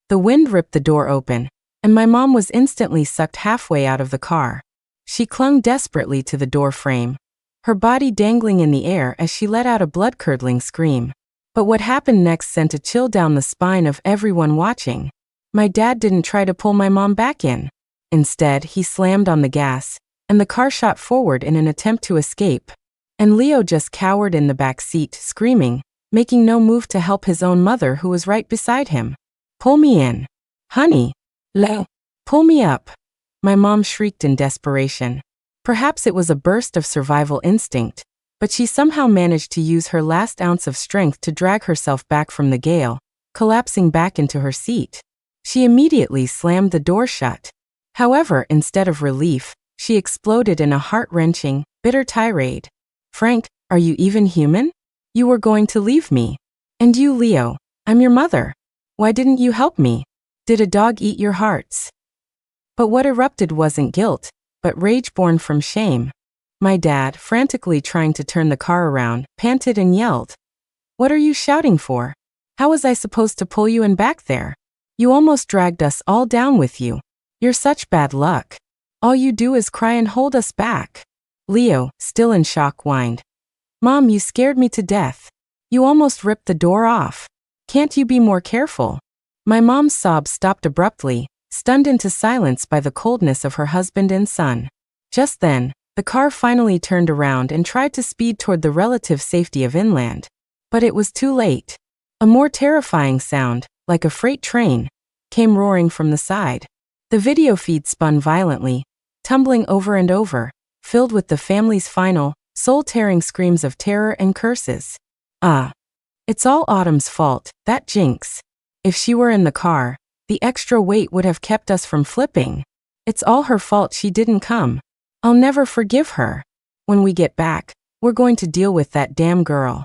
The wind ripped the door open, and my mom was instantly sucked halfway out of the car. She clung desperately to the door frame, her body dangling in the air as she let out a blood-curdling scream. But what happened next sent a chill down the spine of everyone watching. My dad didn't try to pull my mom back in. Instead, he slammed on the gas, and the car shot forward in an attempt to escape. And Leo just cowered in the back seat, screaming, making no move to help his own mother who was right beside him. "Pull me in. Honey. Leo. Pull me up." My mom shrieked in desperation. Perhaps it was a burst of survival instinct, but she somehow managed to use her last ounce of strength to drag herself back from the gale, collapsing back into her seat. She immediately slammed the door shut. However, instead of relief, she exploded in a heart-wrenching, bitter tirade. "Frank, are you even human? You were going to leave me. And you, Leo, I'm your mother. Why didn't you help me? Did a dog eat your hearts?" But what erupted wasn't guilt, but rage born from shame. My dad, frantically trying to turn the car around, panted and yelled, "What are you shouting for? How was I supposed to pull you in back there? You almost dragged us all down with you. You're such bad luck. All you do is cry and hold us back." Leo, still in shock, whined, "Mom, you scared me to death. You almost ripped the door off. Can't you be more careful?" My mom's sobs stopped abruptly, stunned into silence by the coldness of her husband and son. Just then, the car finally turned around and tried to speed toward the relative safety of inland. But it was too late. A more terrifying sound, like a freight train, came roaring from the side. The video feed spun violently, tumbling over and over, filled with the family's final, soul-tearing screams of terror and curses. "Ah. It's all Autumn's fault, that jinx. If she were in the car, the extra weight would have kept us from flipping. It's all her fault she didn't come. I'll never forgive her. When we get back, we're going to deal with that damn girl."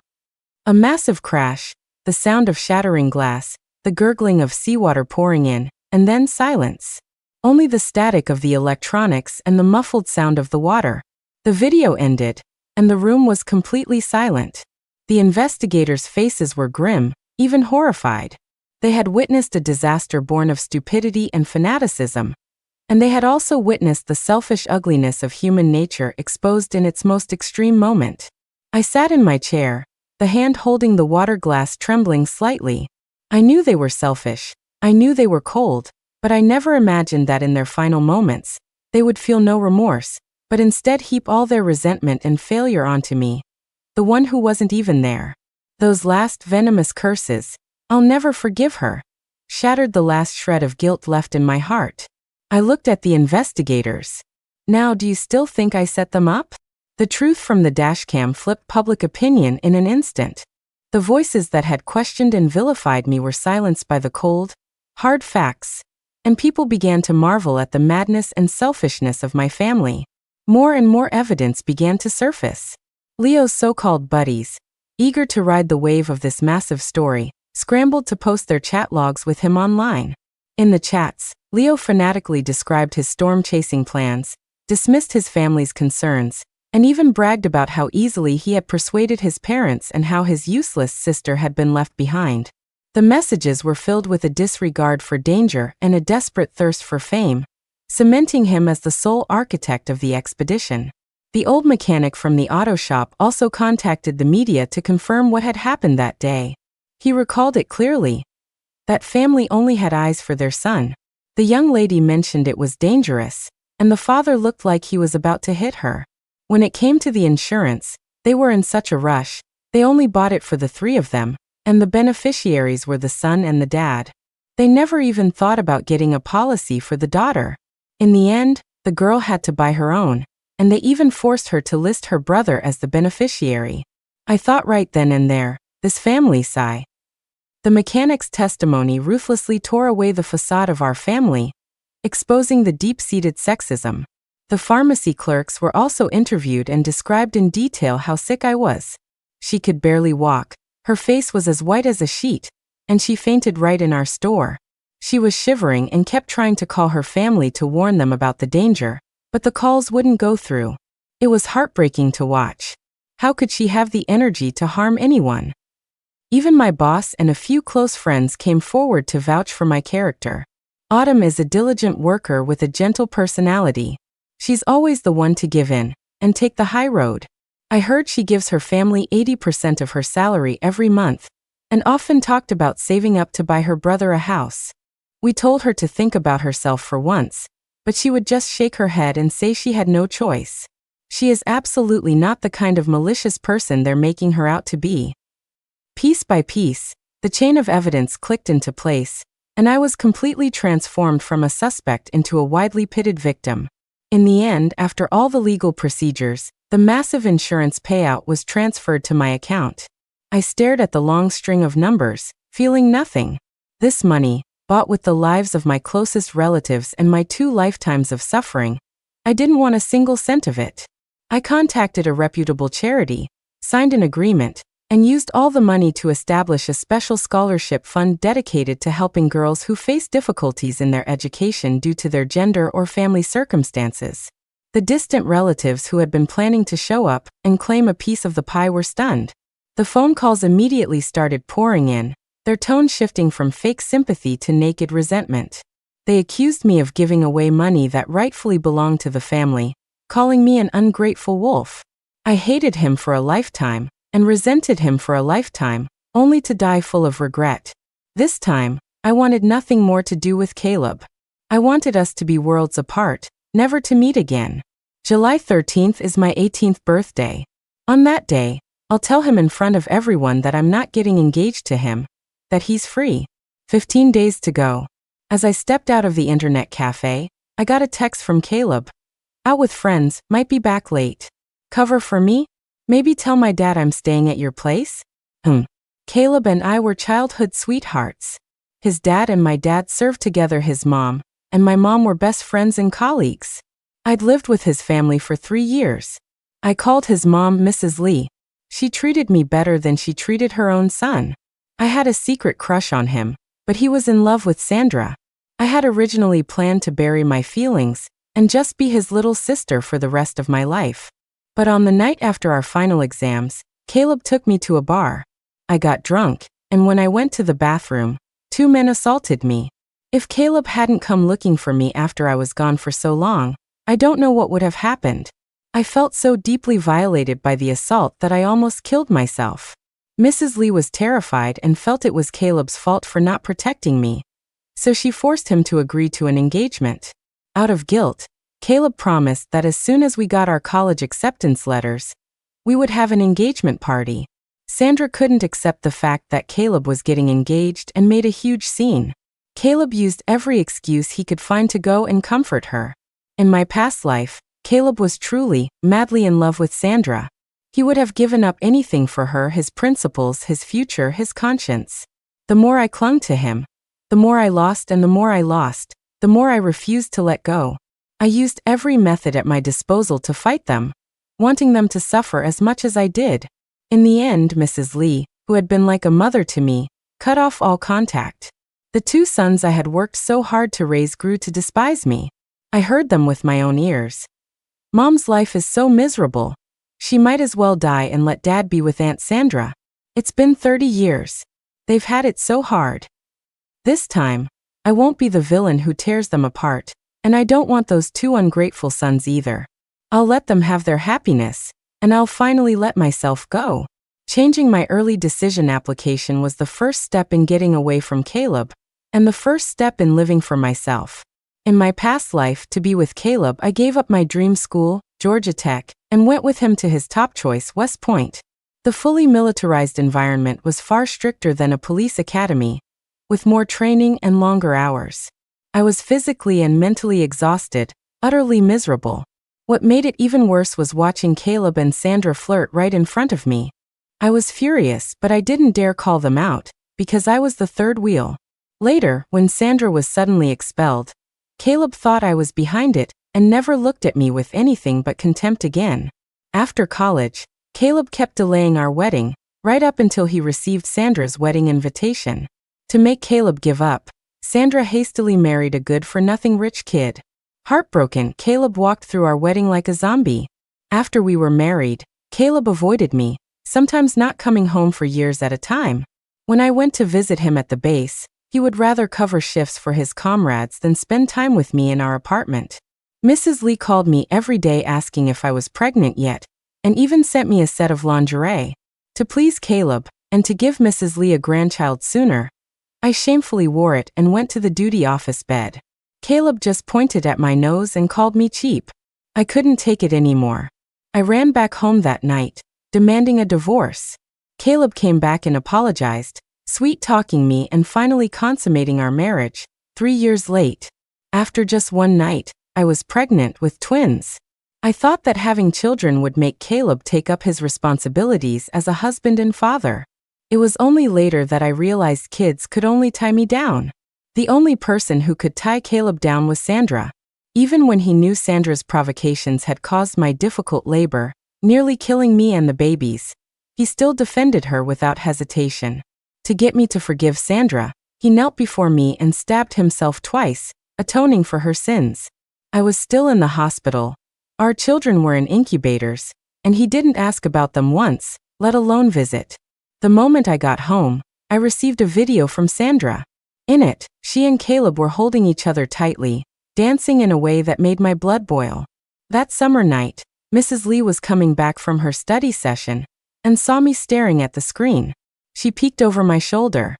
A massive crash, the sound of shattering glass, the gurgling of seawater pouring in, and then silence. Only the static of the electronics and the muffled sound of the water. The video ended, and the room was completely silent. The investigators' faces were grim, even horrified. They had witnessed a disaster born of stupidity and fanaticism, and they had also witnessed the selfish ugliness of human nature exposed in its most extreme moment. I sat in my chair, the hand holding the water glass trembling slightly. I knew they were selfish, I knew they were cold, but I never imagined that in their final moments, they would feel no remorse, but instead heap all their resentment and failure onto me, the one who wasn't even there. Those last venomous curses, "I'll never forgive her," shattered the last shred of guilt left in my heart. I looked at the investigators. "Now, do you still think I set them up?" The truth from the dashcam flipped public opinion in an instant. The voices that had questioned and vilified me were silenced by the cold, hard facts, and people began to marvel at the madness and selfishness of my family. More and more evidence began to surface. Leo's so-called buddies, eager to ride the wave of this massive story, scrambled to post their chat logs with him online. In the chats, Leo fanatically described his storm-chasing plans, dismissed his family's concerns, and even bragged about how easily he had persuaded his parents and how his useless sister had been left behind. The messages were filled with a disregard for danger and a desperate thirst for fame, cementing him as the sole architect of the expedition. The old mechanic from the auto shop also contacted the media to confirm what had happened that day. He recalled it clearly. That family only had eyes for their son. The young lady mentioned it was dangerous, and the father looked like he was about to hit her. When it came to the insurance, they were in such a rush, they only bought it for the three of them, and the beneficiaries were the son and the dad. They never even thought about getting a policy for the daughter. In the end, the girl had to buy her own, and they even forced her to list her brother as the beneficiary. I thought right then and there, this family sigh. The mechanic's testimony ruthlessly tore away the facade of our family, exposing the deep-seated sexism. The pharmacy clerks were also interviewed and described in detail how sick I was. She could barely walk, her face was as white as a sheet, and she fainted right in our store. She was shivering and kept trying to call her family to warn them about the danger, but the calls wouldn't go through. It was heartbreaking to watch. How could she have the energy to harm anyone? Even my boss and a few close friends came forward to vouch for my character. Autumn is a diligent worker with a gentle personality. She's always the one to give in and take the high road. I heard she gives her family 80% of her salary every month and often talked about saving up to buy her brother a house. We told her to think about herself for once, but she would just shake her head and say she had no choice. She is absolutely not the kind of malicious person they're making her out to be. Piece by piece, the chain of evidence clicked into place, and I was completely transformed from a suspect into a widely pitted victim. In the end, after all the legal procedures, the massive insurance payout was transferred to my account. I stared at the long string of numbers, feeling nothing. This money, bought with the lives of my closest relatives and my 2 lifetimes of suffering, I didn't want a single cent of it. I contacted a reputable charity, signed an agreement, and used all the money to establish a special scholarship fund dedicated to helping girls who face difficulties in their education due to their gender or family circumstances. The distant relatives who had been planning to show up and claim a piece of the pie were stunned. The phone calls immediately started pouring in, their tone shifting from fake sympathy to naked resentment. They accused me of giving away money that rightfully belonged to the family, calling me an ungrateful wolf. I hated him for a lifetime and resented him for a lifetime, only to die full of regret. This time, I wanted nothing more to do with Caleb. I wanted us to be worlds apart, never to meet again. July 13th is my 18th birthday. On that day, I'll tell him in front of everyone that I'm not getting engaged to him, that he's free. 15 days to go. As I stepped out of the internet cafe, I got a text from Caleb. Out with friends, might be back late. Cover for me? Maybe tell my dad I'm staying at your place? Caleb and I were childhood sweethearts. His dad and my dad served together. His mom and my mom were best friends and colleagues. I'd lived with his family for 3 years. I called his mom Mrs. Lee. She treated me better than she treated her own son. I had a secret crush on him, but he was in love with Sandra. I had originally planned to bury my feelings and just be his little sister for the rest of my life. But on the night after our final exams, Caleb took me to a bar. I got drunk, and when I went to the bathroom, 2 men assaulted me. If Caleb hadn't come looking for me after I was gone for so long, I don't know what would have happened. I felt so deeply violated by the assault that I almost killed myself. Mrs. Lee was terrified and felt it was Caleb's fault for not protecting me, so she forced him to agree to an engagement. Out of guilt, Caleb promised that as soon as we got our college acceptance letters, we would have an engagement party. Sandra couldn't accept the fact that Caleb was getting engaged and made a huge scene. Caleb used every excuse he could find to go and comfort her. In my past life, Caleb was truly, madly in love with Sandra. He would have given up anything for her, his principles, his future, his conscience. The more I clung to him, the more I lost, and the more I lost, the more I refused to let go. I used every method at my disposal to fight them, wanting them to suffer as much as I did. In the end, Mrs. Lee, who had been like a mother to me, cut off all contact. The 2 sons I had worked so hard to raise grew to despise me. I heard them with my own ears. Mom's life is so miserable. She might as well die and let Dad be with Aunt Sandra. It's been 30 years. They've had it so hard. This time, I won't be the villain who tears them apart. And I don't want those 2 ungrateful sons either. I'll let them have their happiness, and I'll finally let myself go. Changing my early decision application was the first step in getting away from Caleb, and the first step in living for myself. In my past life, to be with Caleb, I gave up my dream school, Georgia Tech, and went with him to his top choice, West Point. The fully militarized environment was far stricter than a police academy, with more training and longer hours. I was physically and mentally exhausted, utterly miserable. What made it even worse was watching Caleb and Sandra flirt right in front of me. I was furious, but I didn't dare call them out, because I was the third wheel. Later, when Sandra was suddenly expelled, Caleb thought I was behind it and never looked at me with anything but contempt again. After college, Caleb kept delaying our wedding, right up until he received Sandra's wedding invitation. To make Caleb give up, Sandra hastily married a good-for-nothing rich kid. Heartbroken, Caleb walked through our wedding like a zombie. After we were married, Caleb avoided me, sometimes not coming home for years at a time. When I went to visit him at the base, he would rather cover shifts for his comrades than spend time with me in our apartment. Mrs. Lee called me every day asking if I was pregnant yet, and even sent me a set of lingerie. To please Caleb, and to give Mrs. Lee a grandchild sooner, I shamefully wore it and went to the duty office bed. Caleb just pointed at my nose and called me cheap. I couldn't take it anymore. I ran back home that night, demanding a divorce. Caleb came back and apologized, sweet-talking me and finally consummating our marriage, 3 years late. After just one night, I was pregnant with twins. I thought that having children would make Caleb take up his responsibilities as a husband and father. It was only later that I realized kids could only tie me down. The only person who could tie Caleb down was Sandra. Even when he knew Sandra's provocations had caused my difficult labor, nearly killing me and the babies, he still defended her without hesitation. To get me to forgive Sandra, he knelt before me and stabbed himself twice, atoning for her sins. I was still in the hospital. Our children were in incubators, and he didn't ask about them once, let alone visit. The moment I got home, I received a video from Sandra. In it, she and Caleb were holding each other tightly, dancing in a way that made my blood boil. That summer night, Mrs. Lee was coming back from her study session and saw me staring at the screen. She peeked over my shoulder.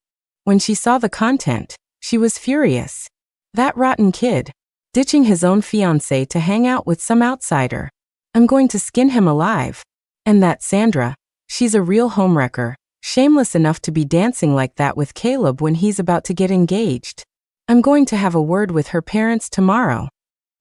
When she saw the content, she was furious. That rotten kid, ditching his own fiancée to hang out with some outsider. I'm going to skin him alive. And that Sandra, she's a real homewrecker. Shameless enough to be dancing like that with Caleb when he's about to get engaged. I'm going to have a word with her parents tomorrow.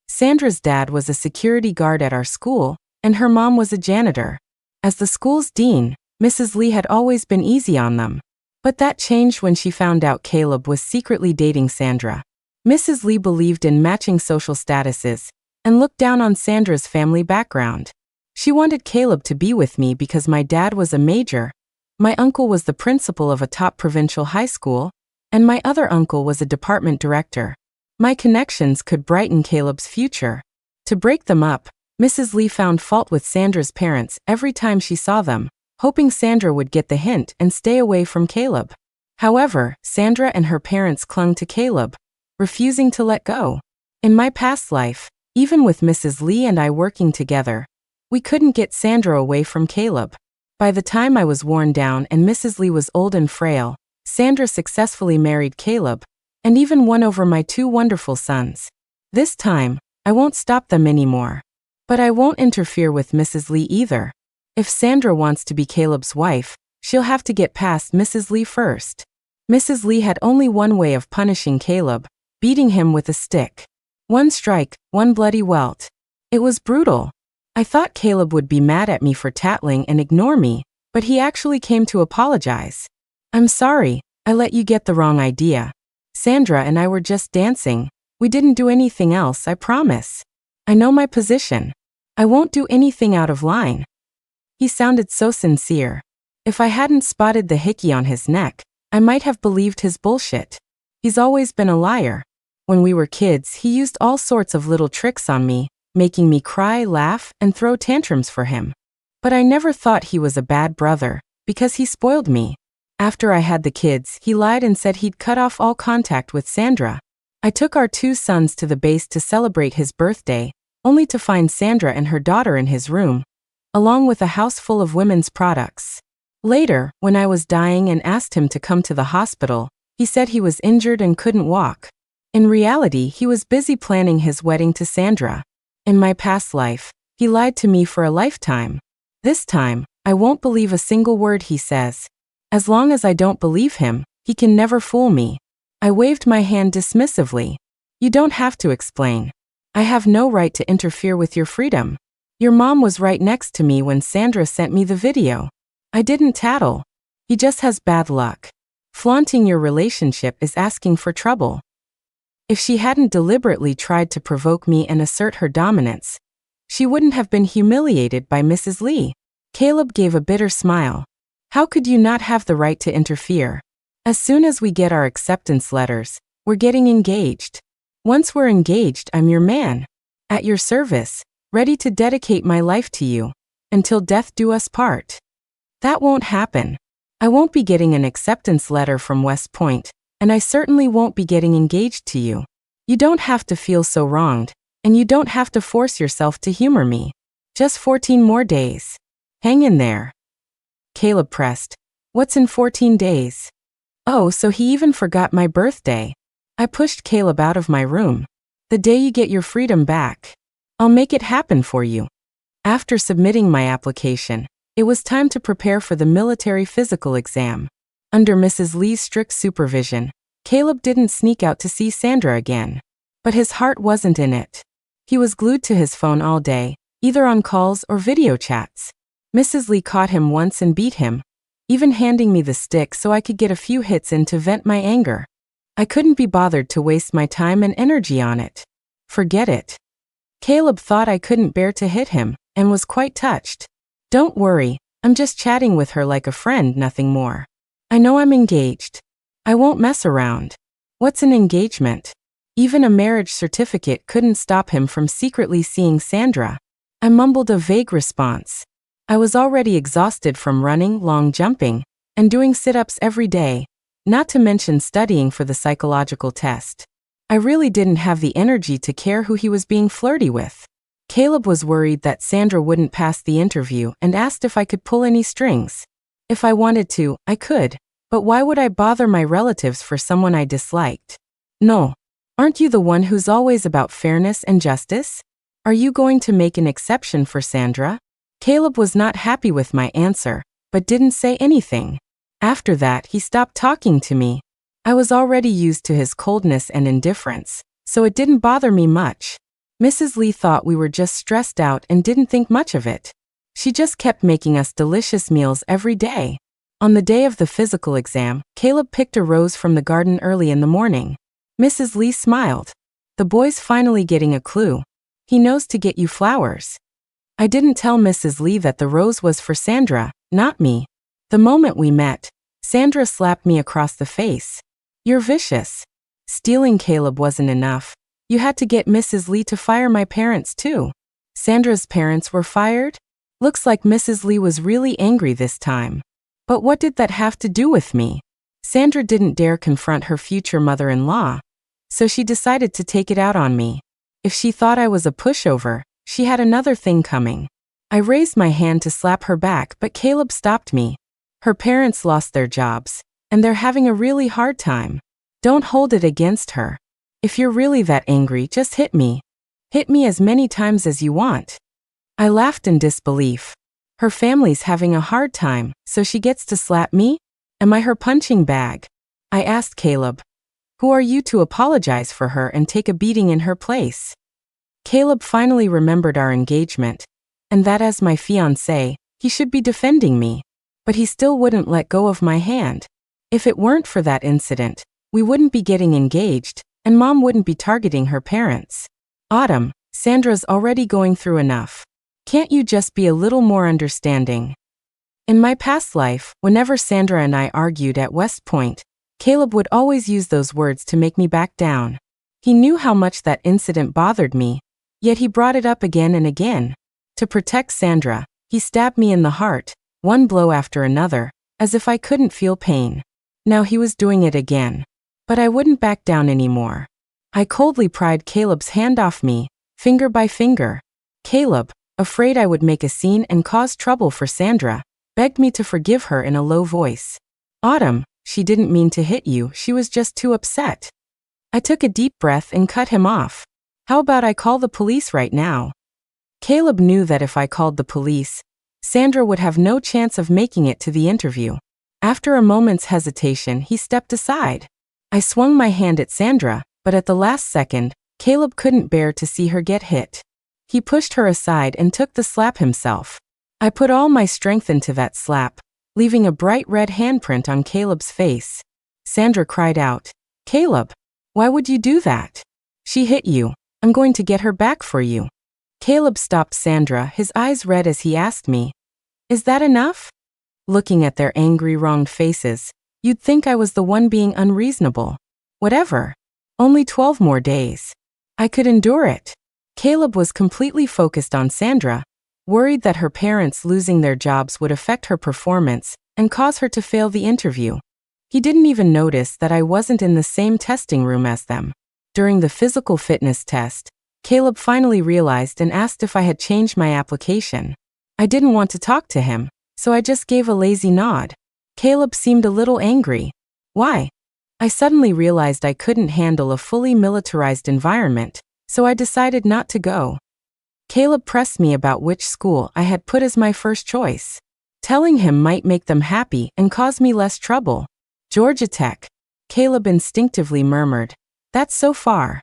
Sandra's dad was a security guard at our school, and her mom was a janitor. As the school's dean, Mrs. Lee had always been easy on them. But that changed when she found out Caleb was secretly dating Sandra. Mrs. Lee believed in matching social statuses, and looked down on Sandra's family background. She wanted Caleb to be with me because my dad was a major, my uncle was the principal of a top provincial high school, and my other uncle was a department director. My connections could brighten Caleb's future. To break them up, Mrs. Lee found fault with Sandra's parents every time she saw them, hoping Sandra would get the hint and stay away from Caleb. However, Sandra and her parents clung to Caleb, refusing to let go. In my past life, even with Mrs. Lee and I working together, we couldn't get Sandra away from Caleb. By the time I was worn down and Mrs. Lee was old and frail, Sandra successfully married Caleb, and even won over my 2 wonderful sons. This time, I won't stop them anymore. But I won't interfere with Mrs. Lee either. If Sandra wants to be Caleb's wife, she'll have to get past Mrs. Lee first. Mrs. Lee had only one way of punishing Caleb, beating him with a stick. 1 strike, 1 bloody welt. It was brutal. I thought Caleb would be mad at me for tattling and ignore me, but he actually came to apologize. I'm sorry, I let you get the wrong idea. Sandra and I were just dancing. We didn't do anything else, I promise. I know my position. I won't do anything out of line. He sounded so sincere. If I hadn't spotted the hickey on his neck, I might have believed his bullshit. He's always been a liar. When we were kids, he used all sorts of little tricks on me, making me cry, laugh, and throw tantrums for him. But I never thought he was a bad brother, because he spoiled me. After I had the kids, he lied and said he'd cut off all contact with Sandra. I took our 2 sons to the base to celebrate his birthday, only to find Sandra and her daughter in his room, along with a house full of women's products. Later, when I was dying and asked him to come to the hospital, he said he was injured and couldn't walk. In reality, he was busy planning his wedding to Sandra. In my past life, he lied to me for a lifetime. This time, I won't believe a single word he says. As long as I don't believe him, he can never fool me. I waved my hand dismissively. You don't have to explain. I have no right to interfere with your freedom. Your mom was right next to me when Sandra sent me the video. I didn't tattle. He just has bad luck. Flaunting your relationship is asking for trouble. If she hadn't deliberately tried to provoke me and assert her dominance, she wouldn't have been humiliated by Mrs. Lee. Caleb gave a bitter smile. How could you not have the right to interfere? As soon as we get our acceptance letters, we're getting engaged. Once we're engaged, I'm your man. At your service, ready to dedicate my life to you, until death do us part. That won't happen. I won't be getting an acceptance letter from West Point, and I certainly won't be getting engaged to you. You don't have to feel so wronged, and you don't have to force yourself to humor me. Just 14 more days. Hang in there. Caleb pressed. What's in 14 days? Oh, so he even forgot my birthday. I pushed Caleb out of my room. The day you get your freedom back. I'll make it happen for you. After submitting my application, it was time to prepare for the military physical exam. Under Mrs. Lee's strict supervision, Caleb didn't sneak out to see Sandra again. But his heart wasn't in it. He was glued to his phone all day, either on calls or video chats. Mrs. Lee caught him once and beat him, even handing me the stick so I could get a few hits in to vent my anger. I couldn't be bothered to waste my time and energy on it. Forget it. Caleb thought I couldn't bear to hit him, and was quite touched. Don't worry, I'm just chatting with her like a friend, nothing more. I know I'm engaged. I won't mess around. What's an engagement? Even a marriage certificate couldn't stop him from secretly seeing Sandra. I mumbled a vague response. I was already exhausted from running, long jumping, and doing sit-ups every day, not to mention studying for the psychological test. I really didn't have the energy to care who he was being flirty with. Caleb was worried that Sandra wouldn't pass the interview and asked if I could pull any strings. If I wanted to, I could, but why would I bother my relatives for someone I disliked? No. Aren't you the one who's always about fairness and justice? Are you going to make an exception for Sandra? Caleb was not happy with my answer, but didn't say anything. After that, he stopped talking to me. I was already used to his coldness and indifference, so it didn't bother me much. Mrs. Lee thought we were just stressed out and didn't think much of it. She just kept making us delicious meals every day. On the day of the physical exam, Caleb picked a rose from the garden early in the morning. Mrs. Lee smiled. The boy's finally getting a clue. He knows to get you flowers. I didn't tell Mrs. Lee that the rose was for Sandra, not me. The moment we met, Sandra slapped me across the face. You're vicious. Stealing Caleb wasn't enough. You had to get Mrs. Lee to fire my parents too. Sandra's parents were fired? Looks like Mrs. Lee was really angry this time. But what did that have to do with me? Sandra didn't dare confront her future mother-in-law, so she decided to take it out on me. If she thought I was a pushover, she had another thing coming. I raised my hand to slap her back, but Caleb stopped me. Her parents lost their jobs, and they're having a really hard time. Don't hold it against her. If you're really that angry, just hit me. Hit me as many times as you want. I laughed in disbelief. Her family's having a hard time, so she gets to slap me? Am I her punching bag? I asked Caleb. Who are you to apologize for her and take a beating in her place? Caleb finally remembered our engagement, and that as my fiancé, he should be defending me. But he still wouldn't let go of my hand. If it weren't for that incident, we wouldn't be getting engaged, and Mom wouldn't be targeting her parents. Autumn, Sandra's already going through enough. Can't you just be a little more understanding? In my past life, whenever Sandra and I argued at West Point, Caleb would always use those words to make me back down. He knew how much that incident bothered me, yet he brought it up again and again. To protect Sandra, he stabbed me in the heart, one blow after another, as if I couldn't feel pain. Now he was doing it again. But I wouldn't back down anymore. I coldly pried Caleb's hand off me, finger by finger. Caleb, afraid I would make a scene and cause trouble for Sandra, begged me to forgive her in a low voice. Autumn, she didn't mean to hit you, she was just too upset. I took a deep breath and cut him off. How about I call the police right now? Caleb knew that if I called the police, Sandra would have no chance of making it to the interview. After a moment's hesitation, he stepped aside. I swung my hand at Sandra, but at the last second, Caleb couldn't bear to see her get hit. He pushed her aside and took the slap himself. I put all my strength into that slap, leaving a bright red handprint on Caleb's face. Sandra cried out, Caleb, why would you do that? She hit you. I'm going to get her back for you. Caleb stopped Sandra, his eyes red as he asked me, Is that enough? Looking at their angry, wronged faces, you'd think I was the one being unreasonable. Whatever. Only 12 more days. I could endure it. Caleb was completely focused on Sandra, worried that her parents losing their jobs would affect her performance, and cause her to fail the interview. He didn't even notice that I wasn't in the same testing room as them. During the physical fitness test, Caleb finally realized and asked if I had changed my application. I didn't want to talk to him, so I just gave a lazy nod. Caleb seemed a little angry. Why? I suddenly realized I couldn't handle a fully militarized environment, so I decided not to go. Caleb pressed me about which school I had put as my first choice. Telling him might make them happy and cause me less trouble. Georgia Tech. Caleb instinctively murmured. That's so far.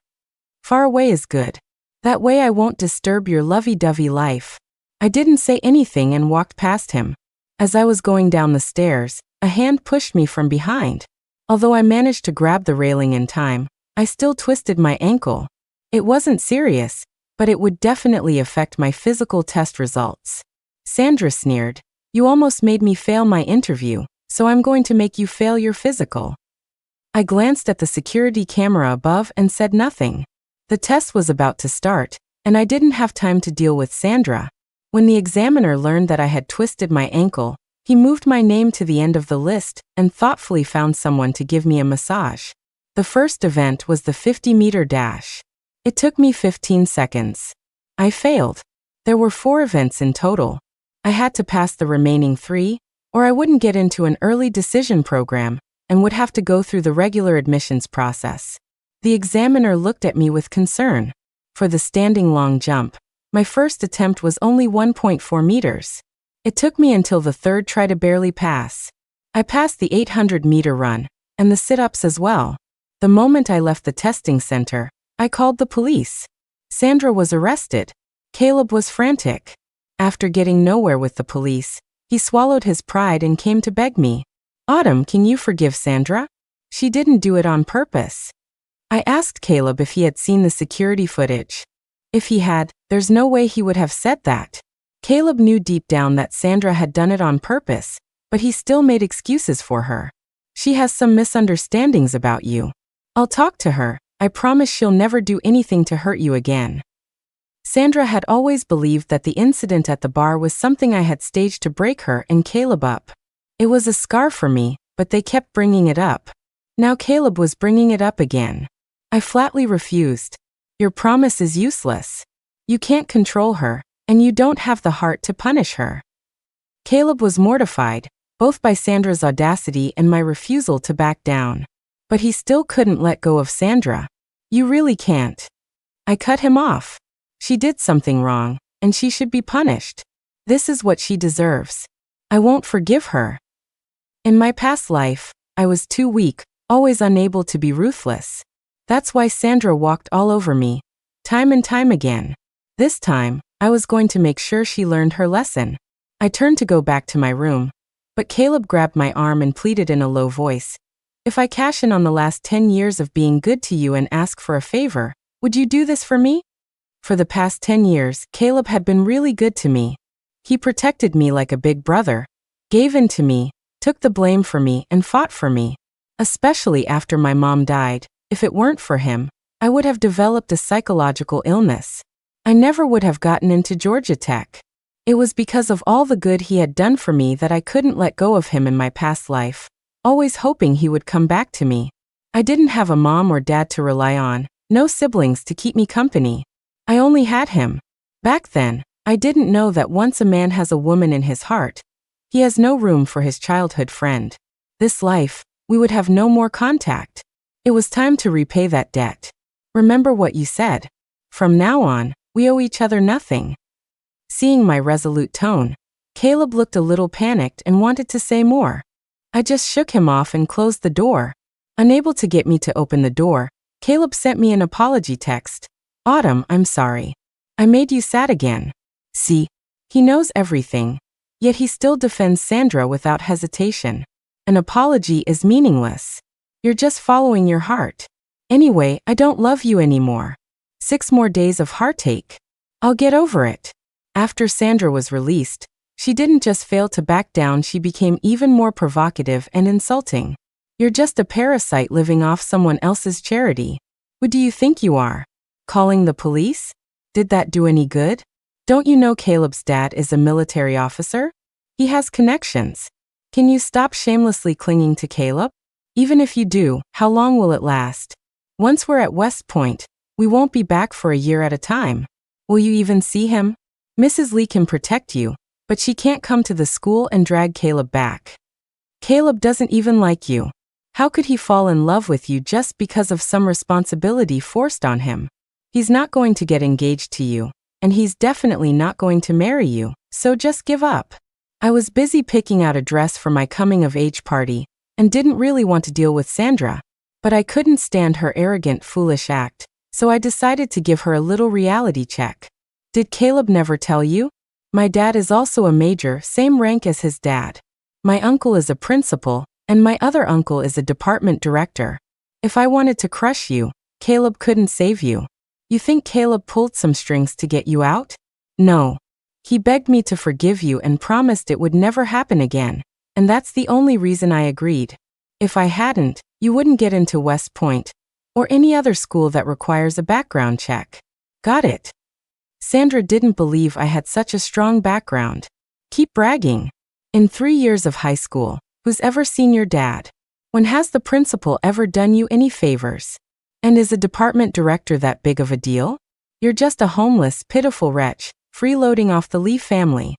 Far away is good. That way I won't disturb your lovey-dovey life. I didn't say anything and walked past him. As I was going down the stairs, a hand pushed me from behind. Although I managed to grab the railing in time, I still twisted my ankle. It wasn't serious, but it would definitely affect my physical test results. Sandra sneered. You almost made me fail my interview, so I'm going to make you fail your physical. I glanced at the security camera above and said nothing. The test was about to start, and I didn't have time to deal with Sandra. When the examiner learned that I had twisted my ankle, he moved my name to the end of the list and thoughtfully found someone to give me a massage. The first event was the 50-meter dash. It took me 15 seconds. I failed. There were 4 events in total. I had to pass the remaining 3, or I wouldn't get into an early decision program and would have to go through the regular admissions process. The examiner looked at me with concern. For the standing long jump, my first attempt was only 1.4 meters. It took me until the third try to barely pass. I passed the 800-meter run, and the sit-ups as well. The moment I left the testing center, I called the police. Sandra was arrested. Caleb was frantic. After getting nowhere with the police, he swallowed his pride and came to beg me. Autumn, can you forgive Sandra? She didn't do it on purpose. I asked Caleb if he had seen the security footage. If he had, there's no way he would have said that. Caleb knew deep down that Sandra had done it on purpose, but he still made excuses for her. She has some misunderstandings about you. I'll talk to her. I promise she'll never do anything to hurt you again. Sandra had always believed that the incident at the bar was something I had staged to break her and Caleb up. It was a scar for me, but they kept bringing it up. Now Caleb was bringing it up again. I flatly refused. Your promise is useless. You can't control her, and you don't have the heart to punish her. Caleb was mortified, both by Sandra's audacity and my refusal to back down. But he still couldn't let go of Sandra. You really can't. I cut him off. She did something wrong, and she should be punished. This is what she deserves. I won't forgive her. In my past life, I was too weak, always unable to be ruthless. That's why Sandra walked all over me, time and time again. This time, I was going to make sure she learned her lesson. I turned to go back to my room, but Caleb grabbed my arm and pleaded in a low voice. If I cash in on the last 10 years of being good to you and ask for a favor, would you do this for me? For the past 10 years, Caleb had been really good to me. He protected me like a big brother, gave in to me, took the blame for me, and fought for me. Especially after my mom died. If it weren't for him, I would have developed a psychological illness. I never would have gotten into Georgia Tech. It was because of all the good he had done for me that I couldn't let go of him in my past life, always hoping he would come back to me. I didn't have a mom or dad to rely on, no siblings to keep me company. I only had him. Back then, I didn't know that once a man has a woman in his heart, he has no room for his childhood friend. This life, we would have no more contact. It was time to repay that debt. Remember what you said. From now on, we owe each other nothing. Seeing my resolute tone, Caleb looked a little panicked and wanted to say more. I just shook him off and closed the door. Unable to get me to open the door, Caleb sent me an apology text. Autumn, I'm sorry. I made you sad again. See? He knows everything. Yet he still defends Sandra without hesitation. An apology is meaningless. You're just following your heart. Anyway, I don't love you anymore. 6 more days of heartache. I'll get over it. After Sandra was released, she didn't just fail to back down, she became even more provocative and insulting. You're just a parasite living off someone else's charity. Who do you think you are? Calling the police? Did that do any good? Don't you know Caleb's dad is a military officer? He has connections. Can you stop shamelessly clinging to Caleb? Even if you do, how long will it last? Once we're at West Point, we won't be back for a year at a time. Will you even see him? Mrs. Lee can protect you, but she can't come to the school and drag Caleb back. Caleb doesn't even like you. How could he fall in love with you just because of some responsibility forced on him? He's not going to get engaged to you, and he's definitely not going to marry you, so just give up. I was busy picking out a dress for my coming-of-age party, and didn't really want to deal with Sandra, but I couldn't stand her arrogant, foolish act, so I decided to give her a little reality check. Did Caleb never tell you? My dad is also a major, same rank as his dad. My uncle is a principal, and my other uncle is a department director. If I wanted to crush you, Caleb couldn't save you. You think Caleb pulled some strings to get you out? No. He begged me to forgive you and promised it would never happen again, and that's the only reason I agreed. If I hadn't, you wouldn't get into West Point, or any other school that requires a background check. Got it? Sandra didn't believe I had such a strong background. Keep bragging. In 3 years of high school, who's ever seen your dad? When has the principal ever done you any favors? And is a department director that big of a deal? You're just a homeless, pitiful wretch, freeloading off the Lee family.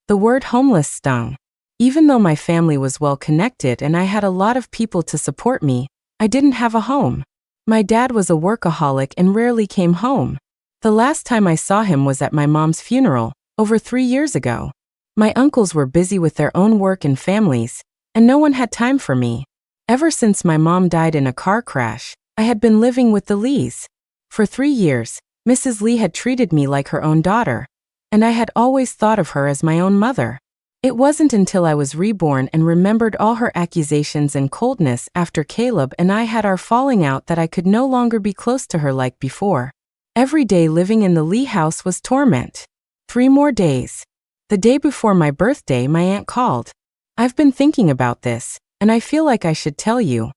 The word homeless stung. Even though my family was well connected and I had a lot of people to support me, I didn't have a home. My dad was a workaholic and rarely came home. The last time I saw him was at my mom's funeral, over 3 years ago. My uncles were busy with their own work and families, and no one had time for me. Ever since my mom died in a car crash, I had been living with the Lees. For 3 years, Mrs. Lee had treated me like her own daughter, and I had always thought of her as my own mother. It wasn't until I was reborn and remembered all her accusations and coldness after Caleb and I had our falling out that I could no longer be close to her like before. Every day living in the Lee house was torment. 3 more days. The day before my birthday, my aunt called. I've been thinking about this, and I feel like I should tell you.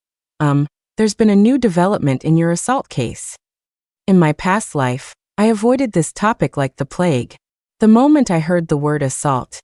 There's been a new development in your assault case. In my past life, I avoided this topic like the plague. The moment I heard the word assault,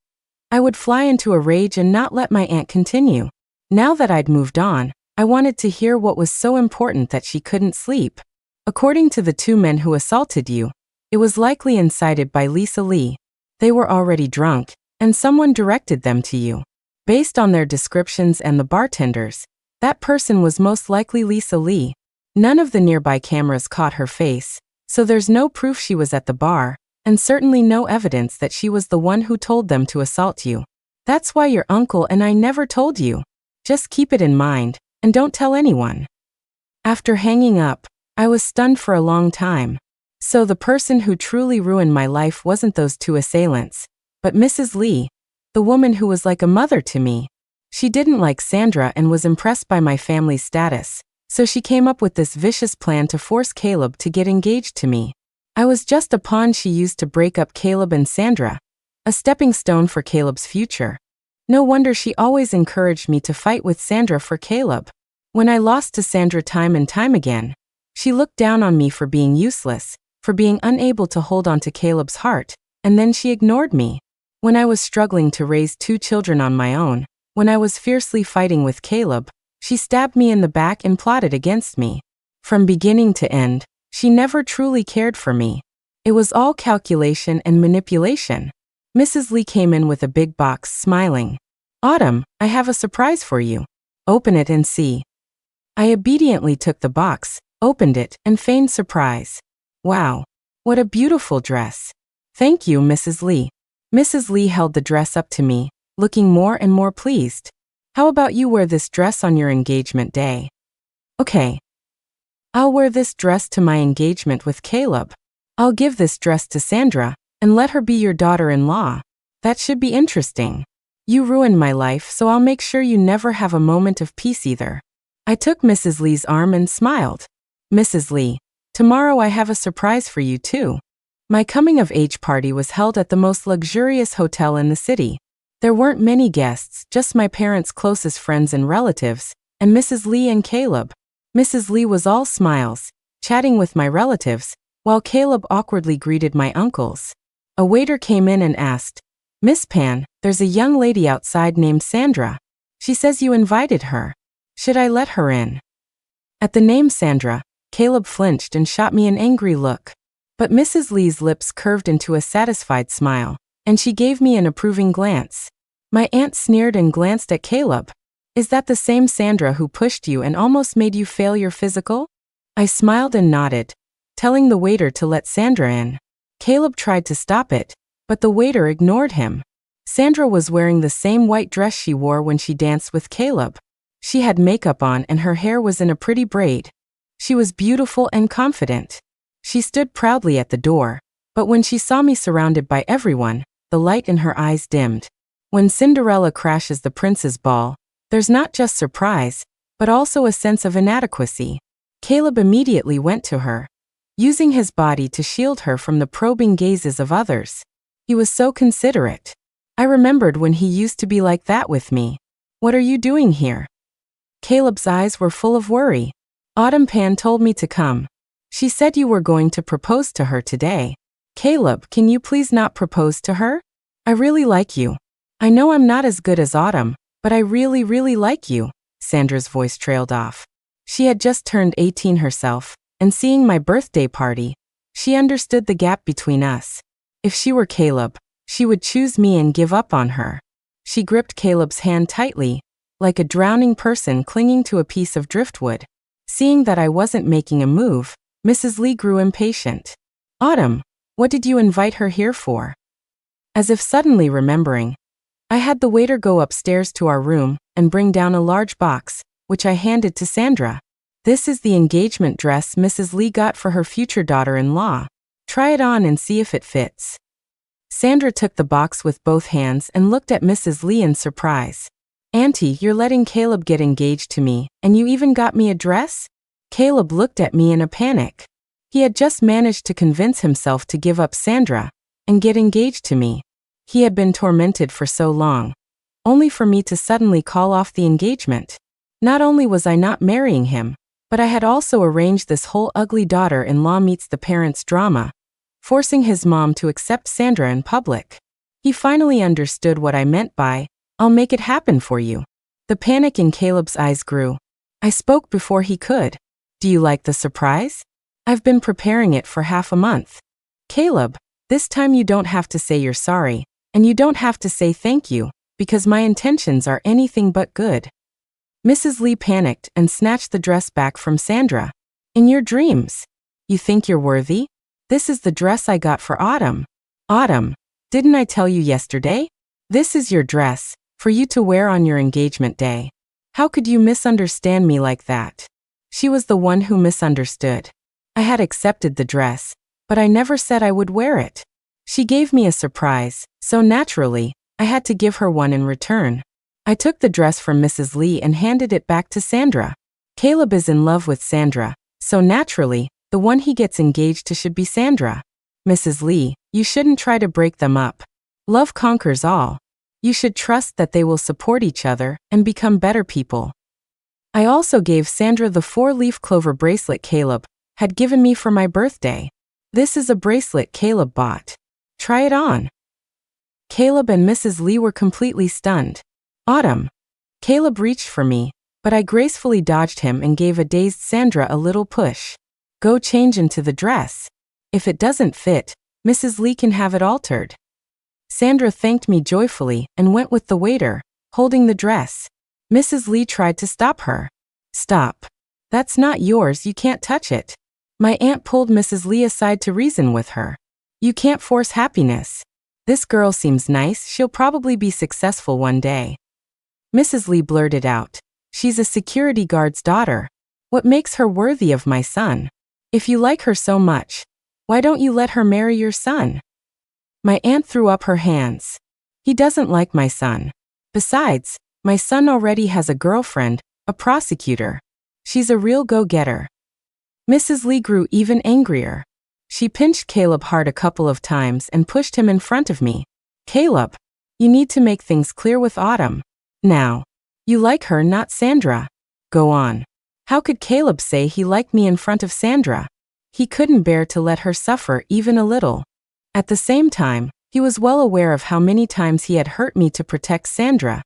I would fly into a rage and not let my aunt continue. Now that I'd moved on, I wanted to hear what was so important that she couldn't sleep. According to the 2 men who assaulted you, it was likely incited by Lisa Lee. They were already drunk, and someone directed them to you. Based on their descriptions and the bartenders, that person was most likely Lisa Lee. None of the nearby cameras caught her face, so there's no proof she was at the bar, and certainly no evidence that she was the one who told them to assault you. That's why your uncle and I never told you. Just keep it in mind, and don't tell anyone. After hanging up, I was stunned for a long time. So the person who truly ruined my life wasn't those 2 assailants, but Mrs. Lee, the woman who was like a mother to me. She didn't like Sandra and was impressed by my family's status, so she came up with this vicious plan to force Caleb to get engaged to me. I was just a pawn she used to break up Caleb and Sandra, a stepping stone for Caleb's future. No wonder she always encouraged me to fight with Sandra for Caleb. When I lost to Sandra time and time again, she looked down on me for being useless, for being unable to hold on to Caleb's heart, and then she ignored me. When I was struggling to raise 2 children on my own, when I was fiercely fighting with Caleb, she stabbed me in the back and plotted against me. From beginning to end, she never truly cared for me. It was all calculation and manipulation. Mrs. Lee came in with a big box, smiling. "Autumn, I have a surprise for you. Open it and see." I obediently took the box, opened it, and feigned surprise. Wow, what a beautiful dress. Thank you, Mrs. Lee. Mrs. Lee held the dress up to me, looking more and more pleased. How about you wear this dress on your engagement day? Okay. I'll wear this dress to my engagement with Caleb. I'll give this dress to Sandra, and let her be your daughter-in-law. That should be interesting. You ruined my life, so I'll make sure you never have a moment of peace either. I took Mrs. Lee's arm and smiled. Mrs. Lee, tomorrow I have a surprise for you too. My coming-of-age party was held at the most luxurious hotel in the city. There weren't many guests, just my parents' closest friends and relatives, and Mrs. Lee and Caleb. Mrs. Lee was all smiles, chatting with my relatives, while Caleb awkwardly greeted my uncles. A waiter came in and asked, "Miss Pan, there's a young lady outside named Sandra." She says you invited her. Should I let her in? At the name Sandra, Caleb flinched and shot me an angry look. But Mrs. Lee's lips curved into a satisfied smile, and she gave me an approving glance. My aunt sneered and glanced at Caleb. Is that the same Sandra who pushed you and almost made you fail your physical? I smiled and nodded, telling the waiter to let Sandra in. Caleb tried to stop it, but the waiter ignored him. Sandra was wearing the same white dress she wore when she danced with Caleb. She had makeup on and her hair was in a pretty braid. She was beautiful and confident. She stood proudly at the door, but when she saw me surrounded by everyone, the light in her eyes dimmed. When Cinderella crashes the prince's ball, there's not just surprise, but also a sense of inadequacy. Caleb immediately went to her, using his body to shield her from the probing gazes of others. He was so considerate. I remembered when he used to be like that with me. What are you doing here? Caleb's eyes were full of worry. Autumn Pan told me to come. She said you were going to propose to her today. Caleb, can you please not propose to her? I really like you. I know I'm not as good as Autumn, but I really, really like you. Sandra's voice trailed off. She had just turned 18 herself, and seeing my birthday party, she understood the gap between us. If she were Caleb, she would choose me and give up on her. She gripped Caleb's hand tightly, like a drowning person clinging to a piece of driftwood. Seeing that I wasn't making a move, Mrs. Lee grew impatient. Autumn, what did you invite her here for? As if suddenly remembering, I had the waiter go upstairs to our room and bring down a large box, which I handed to Sandra. This is the engagement dress Mrs. Lee got for her future daughter-in-law. Try it on and see if it fits. Sandra took the box with both hands and looked at Mrs. Lee in surprise. Auntie, you're letting Caleb get engaged to me, and you even got me a dress? Caleb looked at me in a panic. He had just managed to convince himself to give up Sandra and get engaged to me. He had been tormented for so long, only for me to suddenly call off the engagement. Not only was I not marrying him, but I had also arranged this whole ugly daughter-in-law meets the parents drama, forcing his mom to accept Sandra in public. He finally understood what I meant by, I'll make it happen for you. The panic in Caleb's eyes grew. I spoke before he could. Do you like the surprise? I've been preparing it for half a month. Caleb, this time you don't have to say you're sorry, and you don't have to say thank you, because my intentions are anything but good. Mrs. Lee panicked and snatched the dress back from Sandra. In your dreams. You think you're worthy? This is the dress I got for Autumn. Autumn, didn't I tell you yesterday? This is your dress, for you to wear on your engagement day. How could you misunderstand me like that? She was the one who misunderstood. I had accepted the dress, but I never said I would wear it. She gave me a surprise, so naturally, I had to give her one in return. I took the dress from Mrs. Lee and handed it back to Sandra. Caleb is in love with Sandra, so naturally, the one he gets engaged to should be Sandra. Mrs. Lee, you shouldn't try to break them up. Love conquers all. You should trust that they will support each other and become better people. I also gave Sandra the 4-leaf clover bracelet Caleb had given me for my birthday. This is a bracelet Caleb bought. Try it on. Caleb and Mrs. Lee were completely stunned. Autumn. Caleb reached for me, but I gracefully dodged him and gave a dazed Sandra a little push. Go change into the dress. If it doesn't fit, Mrs. Lee can have it altered. Sandra thanked me joyfully and went with the waiter, holding the dress. Mrs. Lee tried to stop her. Stop. That's not yours, you can't touch it. My aunt pulled Mrs. Lee aside to reason with her. You can't force happiness. This girl seems nice, she'll probably be successful one day. Mrs. Lee blurted out. She's a security guard's daughter. What makes her worthy of my son? If you like her so much, why don't you let her marry your son? My aunt threw up her hands. He doesn't like my son. Besides, my son already has a girlfriend, a prosecutor. She's a real go-getter. Mrs. Lee grew even angrier. She pinched Caleb hard a couple of times and pushed him in front of me. Caleb, you need to make things clear with Autumn. Now, you like her, not Sandra. Go on. How could Caleb say he liked me in front of Sandra? He couldn't bear to let her suffer even a little. At the same time, he was well aware of how many times he had hurt me to protect Sandra.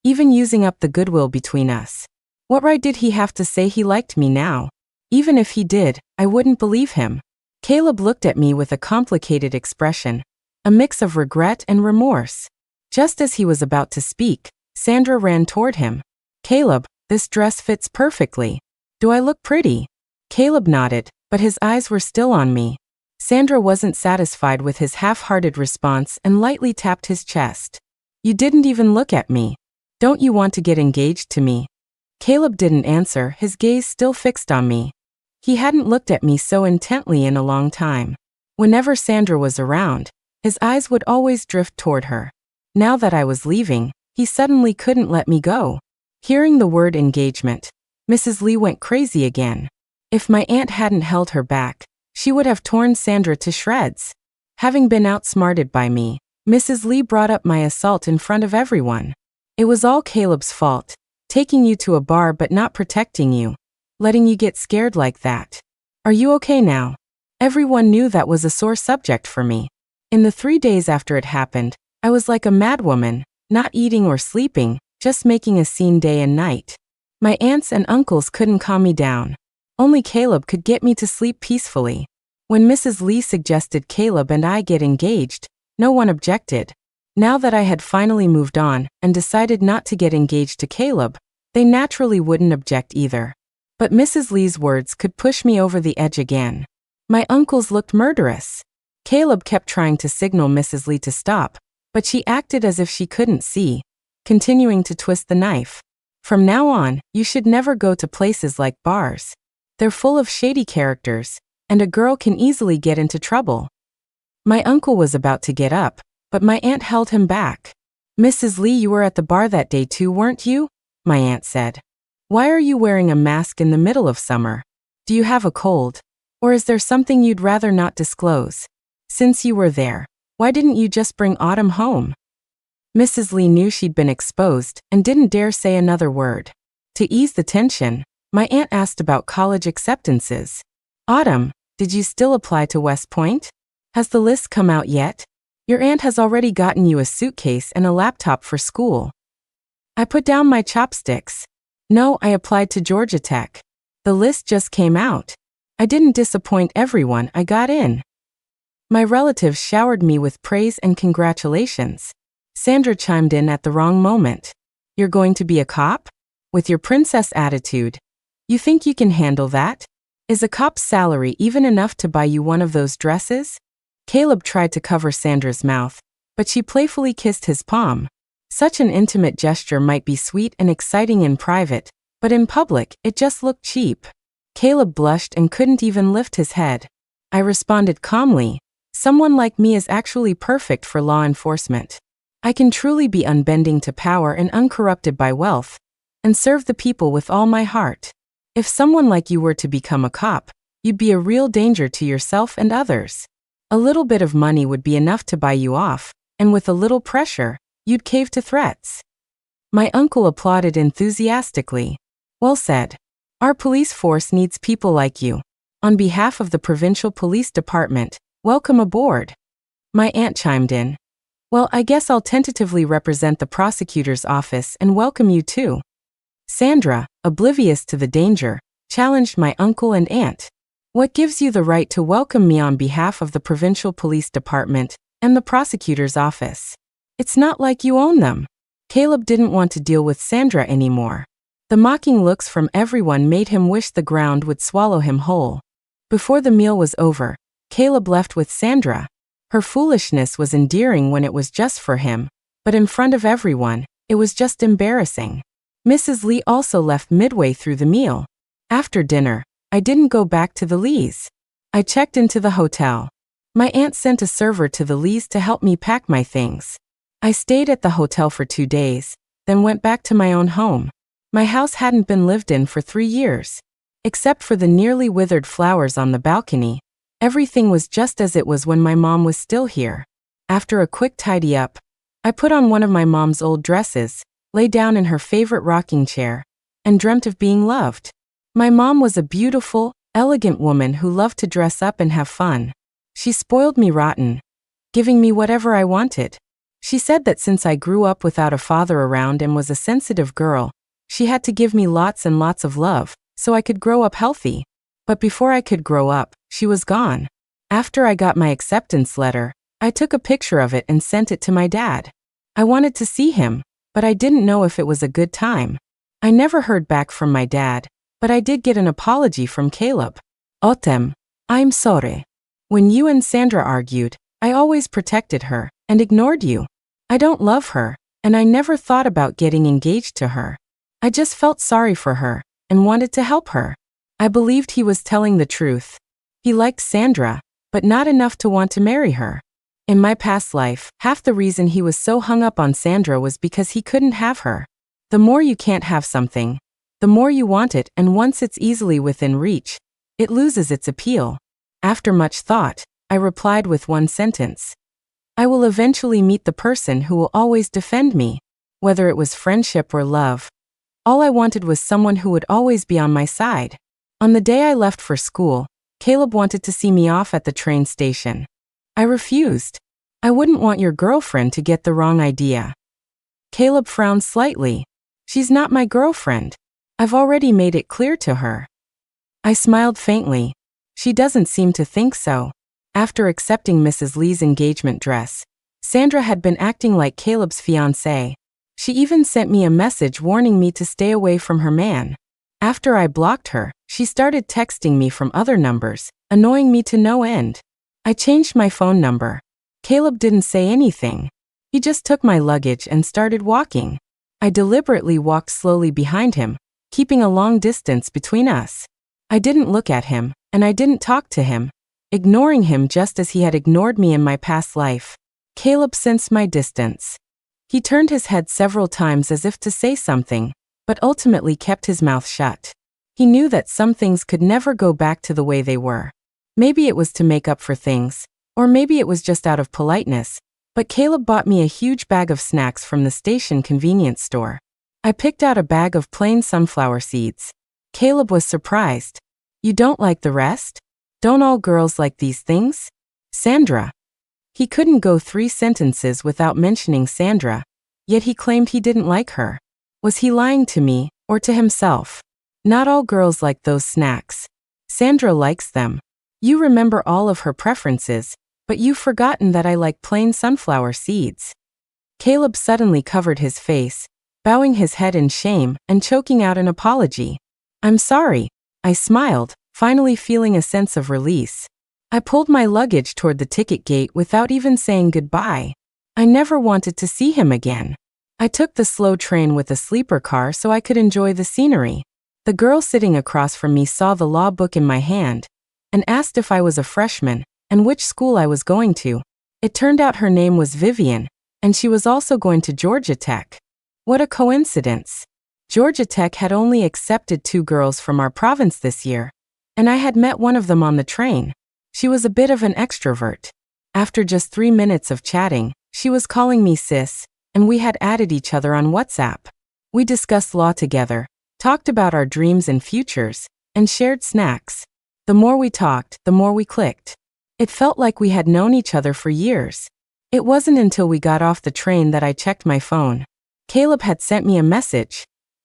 even using up the goodwill between us. What right did he have to say he liked me now? Even if he did, I wouldn't believe him. Caleb looked at me with a complicated expression, a mix of regret and remorse. Just as he was about to speak, Sandra ran toward him. Caleb, this dress fits perfectly. Do I look pretty? Caleb nodded, but his eyes were still on me. Sandra wasn't satisfied with his half-hearted response and lightly tapped his chest. You didn't even look at me. Don't you want to get engaged to me? Caleb didn't answer, his gaze still fixed on me. He hadn't looked at me so intently in a long time. Whenever Sandra was around, his eyes would always drift toward her. Now that I was leaving, he suddenly couldn't let me go. Hearing the word engagement, Mrs. Lee went crazy again. If my aunt hadn't held her back, she would have torn Sandra to shreds. Having been outsmarted by me, Mrs. Lee brought up my assault in front of everyone. It was all Caleb's fault, taking you to a bar but not protecting you, letting you get scared like that. Are you okay now? Everyone knew that was a sore subject for me. In the 3 days after it happened, I was like a madwoman, not eating or sleeping, just making a scene day and night. My aunts and uncles couldn't calm me down. Only Caleb could get me to sleep peacefully. When Mrs. Lee suggested Caleb and I get engaged, no one objected. Now that I had finally moved on and decided not to get engaged to Caleb, they naturally wouldn't object either. But Mrs. Lee's words could push me over the edge again. My uncles looked murderous. Caleb kept trying to signal Mrs. Lee to stop, but she acted as if she couldn't see, continuing to twist the knife. From now on, you should never go to places like bars. They're full of shady characters, and a girl can easily get into trouble. My uncle was about to get up, but my aunt held him back. Mrs. Lee, you were at the bar that day too, weren't you? My aunt said. Why are you wearing a mask in the middle of summer? Do you have a cold? Or is there something you'd rather not disclose? Since you were there, why didn't you just bring Autumn home? Mrs. Lee knew she'd been exposed and didn't dare say another word. To ease the tension, my aunt asked about college acceptances. Autumn, did you still apply to West Point? Has the list come out yet? Your aunt has already gotten you a suitcase and a laptop for school. I put down my chopsticks. No, I applied to Georgia Tech. The list just came out. I didn't disappoint everyone, I got in. My relatives showered me with praise and congratulations. Sandra chimed in at the wrong moment. You're going to be a cop? With your princess attitude. You think you can handle that? Is a cop's salary even enough to buy you one of those dresses? Caleb tried to cover Sandra's mouth, but she playfully kissed his palm. Such an intimate gesture might be sweet and exciting in private, but in public, it just looked cheap. Caleb blushed and couldn't even lift his head. I responded calmly, someone like me is actually perfect for law enforcement. I can truly be unbending to power and uncorrupted by wealth, and serve the people with all my heart. If someone like you were to become a cop, you'd be a real danger to yourself and others. A little bit of money would be enough to buy you off, and with a little pressure, you'd cave to threats. My uncle applauded enthusiastically. Well said. Our police force needs people like you. On behalf of the Provincial Police Department, welcome aboard. My aunt chimed in. Well, I guess I'll tentatively represent the prosecutor's office and welcome you too. Sandra, oblivious to the danger, challenged my uncle and aunt. What gives you the right to welcome me on behalf of the Provincial Police Department and the prosecutor's office? It's not like you own them. Caleb didn't want to deal with Sandra anymore. The mocking looks from everyone made him wish the ground would swallow him whole. Before the meal was over, Caleb left with Sandra. Her foolishness was endearing when it was just for him, but in front of everyone, it was just embarrassing. Mrs. Lee also left midway through the meal. After dinner, I didn't go back to the Lees. I checked into the hotel. My aunt sent a server to the Lees to help me pack my things. I stayed at the hotel for 2 days, then went back to my own home. My house hadn't been lived in for 3 years. Except for the nearly withered flowers on the balcony, everything was just as it was when my mom was still here. After a quick tidy up, I put on one of my mom's old dresses, lay down in her favorite rocking chair, and dreamt of being loved. My mom was a beautiful, elegant woman who loved to dress up and have fun. She spoiled me rotten, giving me whatever I wanted. She said that since I grew up without a father around and was a sensitive girl, she had to give me lots and lots of love, so I could grow up healthy. But before I could grow up, she was gone. After I got my acceptance letter, I took a picture of it and sent it to my dad. I wanted to see him, but I didn't know if it was a good time. I never heard back from my dad, but I did get an apology from Caleb. Otem, I'm sorry. When you and Sandra argued, I always protected her and ignored you. I don't love her, and I never thought about getting engaged to her. I just felt sorry for her and wanted to help her. I believed he was telling the truth. He liked Sandra, but not enough to want to marry her. In my past life, half the reason he was so hung up on Sandra was because he couldn't have her. The more you can't have something, the more you want it, and once it's easily within reach, it loses its appeal. After much thought, I replied with one sentence. I will eventually meet the person who will always defend me, whether it was friendship or love. All I wanted was someone who would always be on my side. On the day I left for school, Caleb wanted to see me off at the train station. I refused. I wouldn't want your girlfriend to get the wrong idea. Caleb frowned slightly. She's not my girlfriend. I've already made it clear to her. I smiled faintly. She doesn't seem to think so. After accepting Mrs. Lee's engagement dress, Sandra had been acting like Caleb's fiancée. She even sent me a message warning me to stay away from her man. After I blocked her, she started texting me from other numbers, annoying me to no end. I changed my phone number. Caleb didn't say anything. He just took my luggage and started walking. I deliberately walked slowly behind him, keeping a long distance between us. I didn't look at him, and I didn't talk to him, ignoring him just as he had ignored me in my past life. Caleb sensed my distance. He turned his head several times as if to say something, but ultimately kept his mouth shut. He knew that some things could never go back to the way they were. Maybe it was to make up for things, or maybe it was just out of politeness, but Caleb bought me a huge bag of snacks from the station convenience store. I picked out a bag of plain sunflower seeds. Caleb was surprised. You don't like the rest? Don't all girls like these things? Sandra. He couldn't go 3 sentences without mentioning Sandra, yet he claimed he didn't like her. Was he lying to me, or to himself? Not all girls like those snacks. Sandra likes them. You remember all of her preferences, but you've forgotten that I like plain sunflower seeds. Caleb suddenly covered his face, bowing his head in shame and choking out an apology. I'm sorry. I smiled, finally feeling a sense of release. I pulled my luggage toward the ticket gate without even saying goodbye. I never wanted to see him again. I took the slow train with a sleeper car so I could enjoy the scenery. The girl sitting across from me saw the law book in my hand and asked if I was a freshman and which school I was going to. It turned out her name was Vivian, and she was also going to Georgia Tech. What a coincidence. Georgia Tech had only accepted 2 girls from our province this year, and I had met one of them on the train. She was a bit of an extrovert. After just 3 minutes of chatting, she was calling me sis, and we had added each other on WhatsApp. We discussed law together, talked about our dreams and futures, and shared snacks. The more we talked, the more we clicked. It felt like we had known each other for years. It wasn't until we got off the train that I checked my phone. Caleb had sent me a message.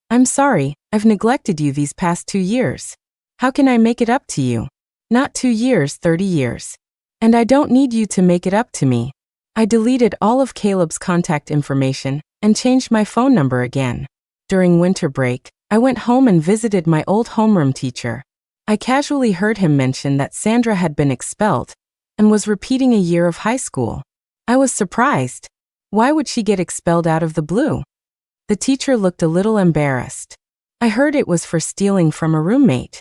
I'm sorry, I've neglected you these past 2 years. How can I make it up to you? Not 2 years, 30 years. And I don't need you to make it up to me. I deleted all of Caleb's contact information and changed my phone number again. During winter break, I went home and visited my old homeroom teacher. I casually heard him mention that Sandra had been expelled and was repeating a year of high school. I was surprised. Why would she get expelled out of the blue? The teacher looked a little embarrassed. I heard it was for stealing from a roommate.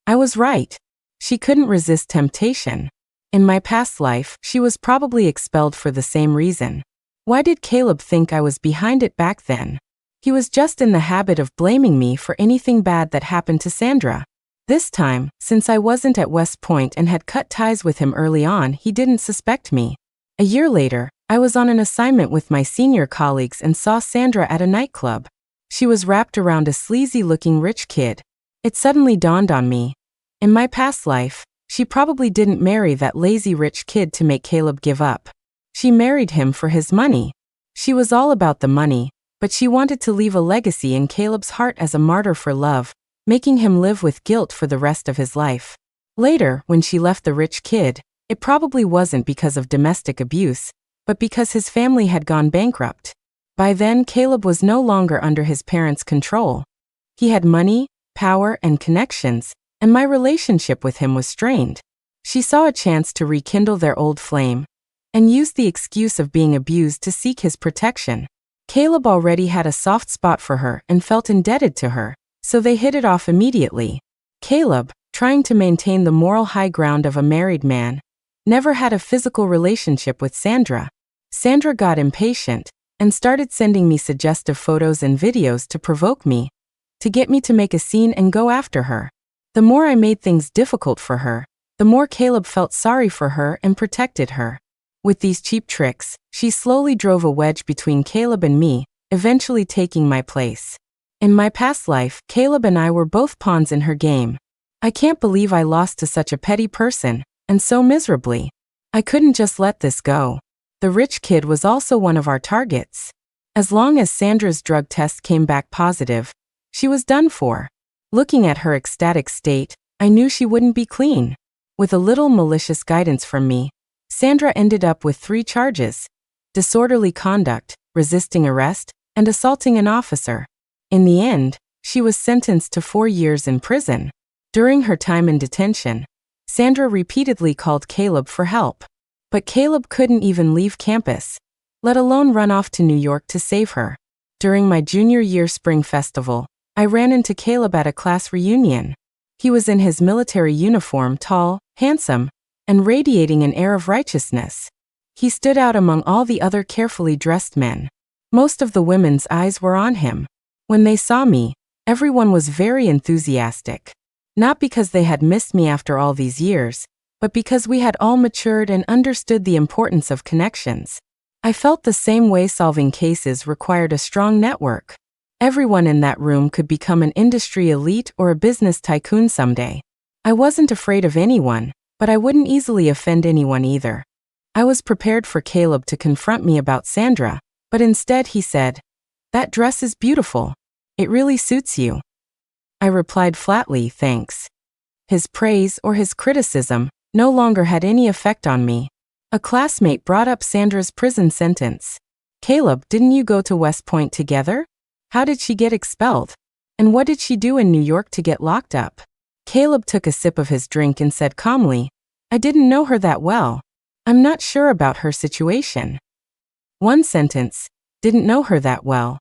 I was right. She couldn't resist temptation. In my past life, she was probably expelled for the same reason. Why did Caleb think I was behind it back then? He was just in the habit of blaming me for anything bad that happened to Sandra. This time, since I wasn't at West Point and had cut ties with him early on, he didn't suspect me. A year later, I was on an assignment with my senior colleagues and saw Sandra at a nightclub. She was wrapped around a sleazy-looking rich kid. It suddenly dawned on me. In my past life, she probably didn't marry that lazy rich kid to make Caleb give up. She married him for his money. She was all about the money, but she wanted to leave a legacy in Caleb's heart as a martyr for love, making him live with guilt for the rest of his life. Later, when she left the rich kid, it probably wasn't because of domestic abuse, but because his family had gone bankrupt. By then, Caleb was no longer under his parents' control. He had money, power, and connections, and my relationship with him was strained. She saw a chance to rekindle their old flame, and used the excuse of being abused to seek his protection. Caleb already had a soft spot for her and felt indebted to her, so they hit it off immediately. Caleb, trying to maintain the moral high ground of a married man, never had a physical relationship with Sandra. Sandra got impatient and started sending me suggestive photos and videos to provoke me, to get me to make a scene and go after her. The more I made things difficult for her, the more Caleb felt sorry for her and protected her. With these cheap tricks, she slowly drove a wedge between Caleb and me, eventually taking my place. In my past life, Caleb and I were both pawns in her game. I can't believe I lost to such a petty person, and so miserably. I couldn't just let this go. The rich kid was also one of our targets. As long as Sandra's drug test came back positive, she was done for. Looking at her ecstatic state, I knew she wouldn't be clean. With a little malicious guidance from me, Sandra ended up with 3 charges: disorderly conduct, resisting arrest, and assaulting an officer. In the end, she was sentenced to 4 years in prison. During her time in detention, Sandra repeatedly called Caleb for help. But Caleb couldn't even leave campus, let alone run off to New York to save her. During my junior year spring festival, I ran into Caleb at a class reunion. He was in his military uniform, tall, handsome, and radiating an air of righteousness. He stood out among all the other carefully dressed men. Most of the women's eyes were on him. When they saw me, everyone was very enthusiastic. Not because they had missed me after all these years, but because we had all matured and understood the importance of connections. I felt the same way solving cases required a strong network. Everyone in that room could become an industry elite or a business tycoon someday. I wasn't afraid of anyone, but I wouldn't easily offend anyone either. I was prepared for Caleb to confront me about Sandra, but instead he said, "That dress is beautiful. It really suits you." I replied flatly, "Thanks." His praise or his criticism no longer had any effect on me. A classmate brought up Sandra's prison sentence. "Caleb, didn't you go to West Point together? How did she get expelled? And what did she do in New York to get locked up?" Caleb took a sip of his drink and said calmly, "I didn't know her that well. I'm not sure about her situation." One sentence, "didn't know her that well,"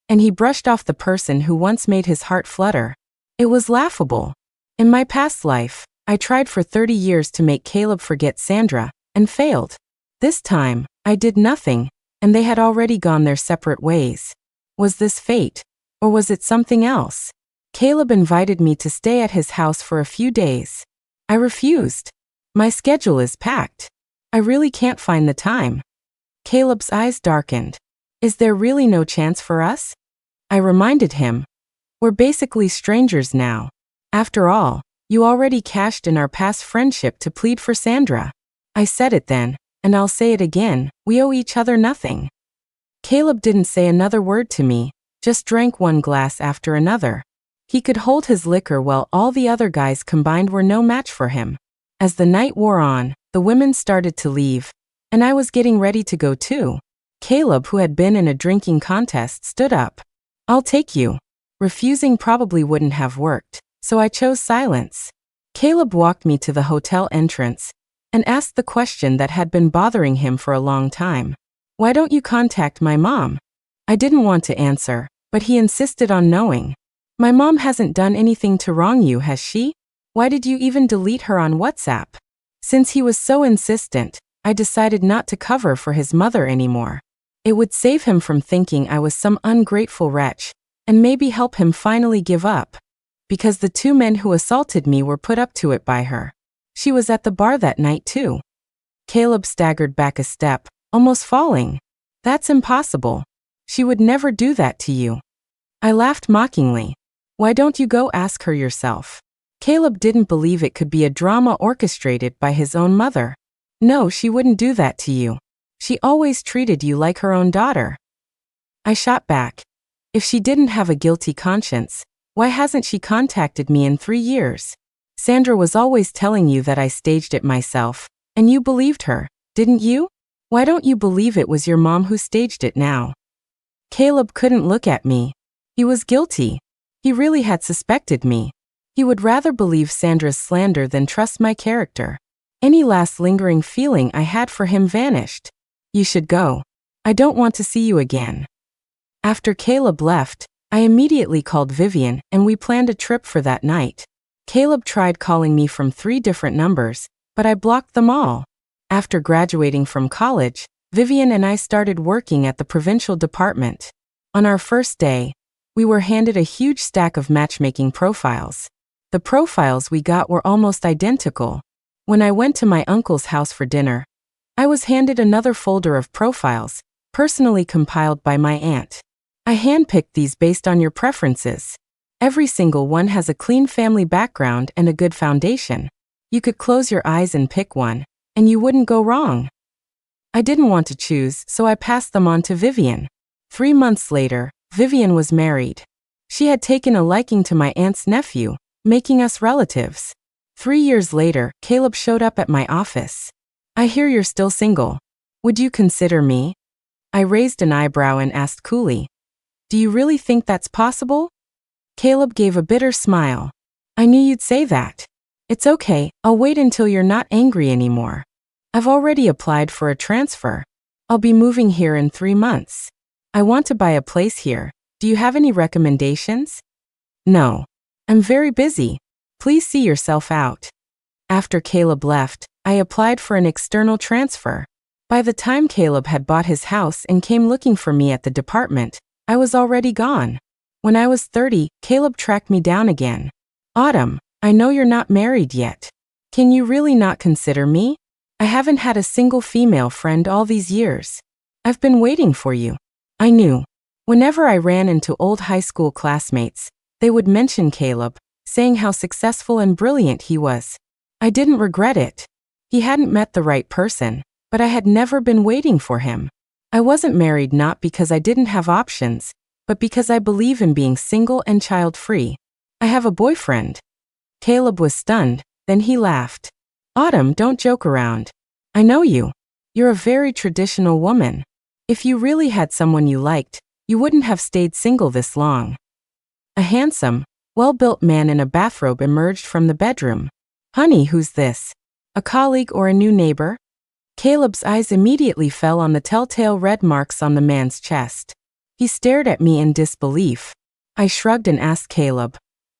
and he brushed off the person who once made his heart flutter. It was laughable. In my past life, I tried for 30 years to make Caleb forget Sandra, and failed. This time, I did nothing, and they had already gone their separate ways. Was this fate, or was it something else? Caleb invited me to stay at his house for a few days. I refused. My schedule is packed. I really can't find the time. Caleb's eyes darkened. "Is there really no chance for us?" I reminded him. "We're basically strangers now. After all, you already cashed in our past friendship to plead for Sandra." I said it then, and I'll say it again, we owe each other nothing. Caleb didn't say another word to me, just drank one glass after another. He could hold his liquor while all the other guys combined were no match for him. As the night wore on, the women started to leave, and I was getting ready to go too. Caleb, who had been in a drinking contest, stood up. "I'll take you." Refusing probably wouldn't have worked, so I chose silence. Caleb walked me to the hotel entrance and asked the question that had been bothering him for a long time. "Why don't you contact my mom?" I didn't want to answer, but he insisted on knowing. "My mom hasn't done anything to wrong you, has she? Why did you even delete her on WhatsApp?" Since he was so insistent, I decided not to cover for his mother anymore. It would save him from thinking I was some ungrateful wretch, and maybe help him finally give up. Because the 2 men who assaulted me were put up to it by her. She was at the bar that night too. Caleb staggered back a step, almost falling. "That's impossible. She would never do that to you." I laughed mockingly. "Why don't you go ask her yourself?" Caleb didn't believe it could be a drama orchestrated by his own mother. "No, she wouldn't do that to you. She always treated you like her own daughter. I shot back. If she didn't have a guilty conscience, why hasn't she contacted me in 3 years? Sandra was always telling you that I staged it myself, and you believed her, didn't you? Why don't you believe it was your mom who staged it now? Caleb couldn't look at me. He was guilty. He really had suspected me. He would rather believe Sandra's slander than trust my character. Any last lingering feeling I had for him vanished. You should go. I don't want to see you again. After Caleb left, I immediately called Vivian and we planned a trip for that night. Caleb tried calling me from 3 different numbers, but I blocked them all. After graduating from college, Vivian and I started working at the provincial department. On our first day, we were handed a huge stack of matchmaking profiles. The profiles we got were almost identical. When I went to my uncle's house for dinner, I was handed another folder of profiles, personally compiled by my aunt. I handpicked these based on your preferences. Every single one has a clean family background and a good foundation. You could close your eyes and pick one, and you wouldn't go wrong. I didn't want to choose, so I passed them on to Vivian. 3 months later, Vivian was married. She had taken a liking to my aunt's nephew, making us relatives. 3 years later, Caleb showed up at my office. I hear you're still single. Would you consider me? I raised an eyebrow and asked coolly. Do you really think that's possible? Caleb gave a bitter smile. I knew you'd say that. It's okay, I'll wait until you're not angry anymore. I've already applied for a transfer. I'll be moving here in 3 months. I want to buy a place here. Do you have any recommendations? No. I'm very busy. Please see yourself out. After Caleb left, I applied for an external transfer. By the time Caleb had bought his house and came looking for me at the department, I was already gone. When I was 30, Caleb tracked me down again. Autumn, I know you're not married yet. Can you really not consider me? I haven't had a single female friend all these years. I've been waiting for you. I knew. Whenever I ran into old high school classmates, they would mention Caleb, saying how successful and brilliant he was. I didn't regret it. He hadn't met the right person, but I had never been waiting for him. I wasn't married not because I didn't have options, but because I believe in being single and child-free. I have a boyfriend. Caleb was stunned, then he laughed. Autumn, don't joke around. I know you. You're a very traditional woman. If you really had someone you liked, you wouldn't have stayed single this long. A handsome, well-built man in a bathrobe emerged from the bedroom. Honey, who's this? A colleague or a new neighbor? Caleb's eyes immediately fell on the telltale red marks on the man's chest. He stared at me in disbelief. I shrugged and asked Caleb,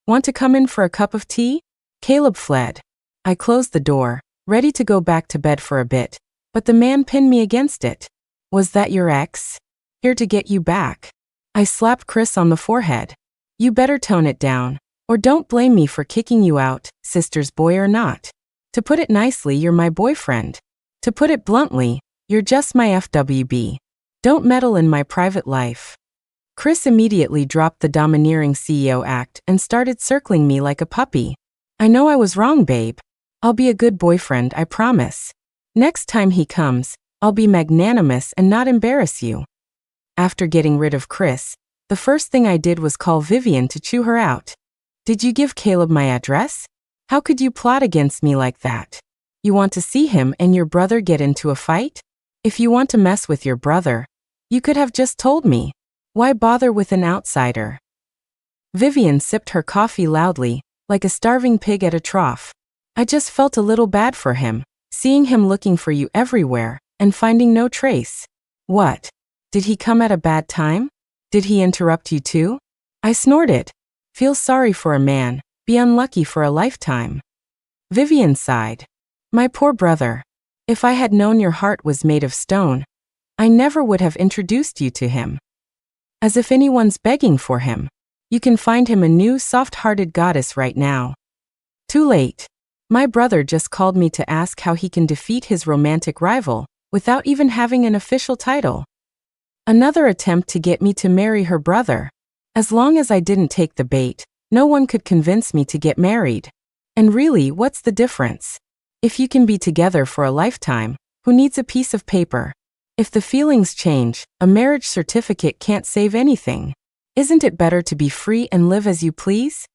"Want to come in for a cup of tea?" Caleb fled. I closed the door, ready to go back to bed for a bit, but the man pinned me against it. Was that your ex? Here to get you back. I slapped Chris on the forehead. You better tone it down, or don't blame me for kicking you out, sister's boy or not. To put it nicely, you're my boyfriend. To put it bluntly, you're just my FWB. Don't meddle in my private life. Chris immediately dropped the domineering CEO act and started circling me like a puppy. I know I was wrong, babe. I'll be a good boyfriend, I promise. Next time he comes, I'll be magnanimous and not embarrass you. After getting rid of Chris, the first thing I did was call Vivian to chew her out. Did you give Caleb my address? How could you plot against me like that? You want to see him and your brother get into a fight? If you want to mess with your brother, you could have just told me. Why bother with an outsider? Vivian sipped her coffee loudly, like a starving pig at a trough. I just felt a little bad for him, seeing him looking for you everywhere and finding no trace. What? Did he come at a bad time? Did he interrupt you too? I snorted. Feel sorry for a man, be unlucky for a lifetime. Vivian sighed. My poor brother. If I had known your heart was made of stone, I never would have introduced you to him. As if anyone's begging for him. You can find him a new soft-hearted goddess right now. Too late. My brother just called me to ask how he can defeat his romantic rival, without even having an official title. Another attempt to get me to marry her brother. As long as I didn't take the bait, no one could convince me to get married. And really, what's the difference? If you can be together for a lifetime, who needs a piece of paper? If the feelings change, a marriage certificate can't save anything. Isn't it better to be free and live as you please?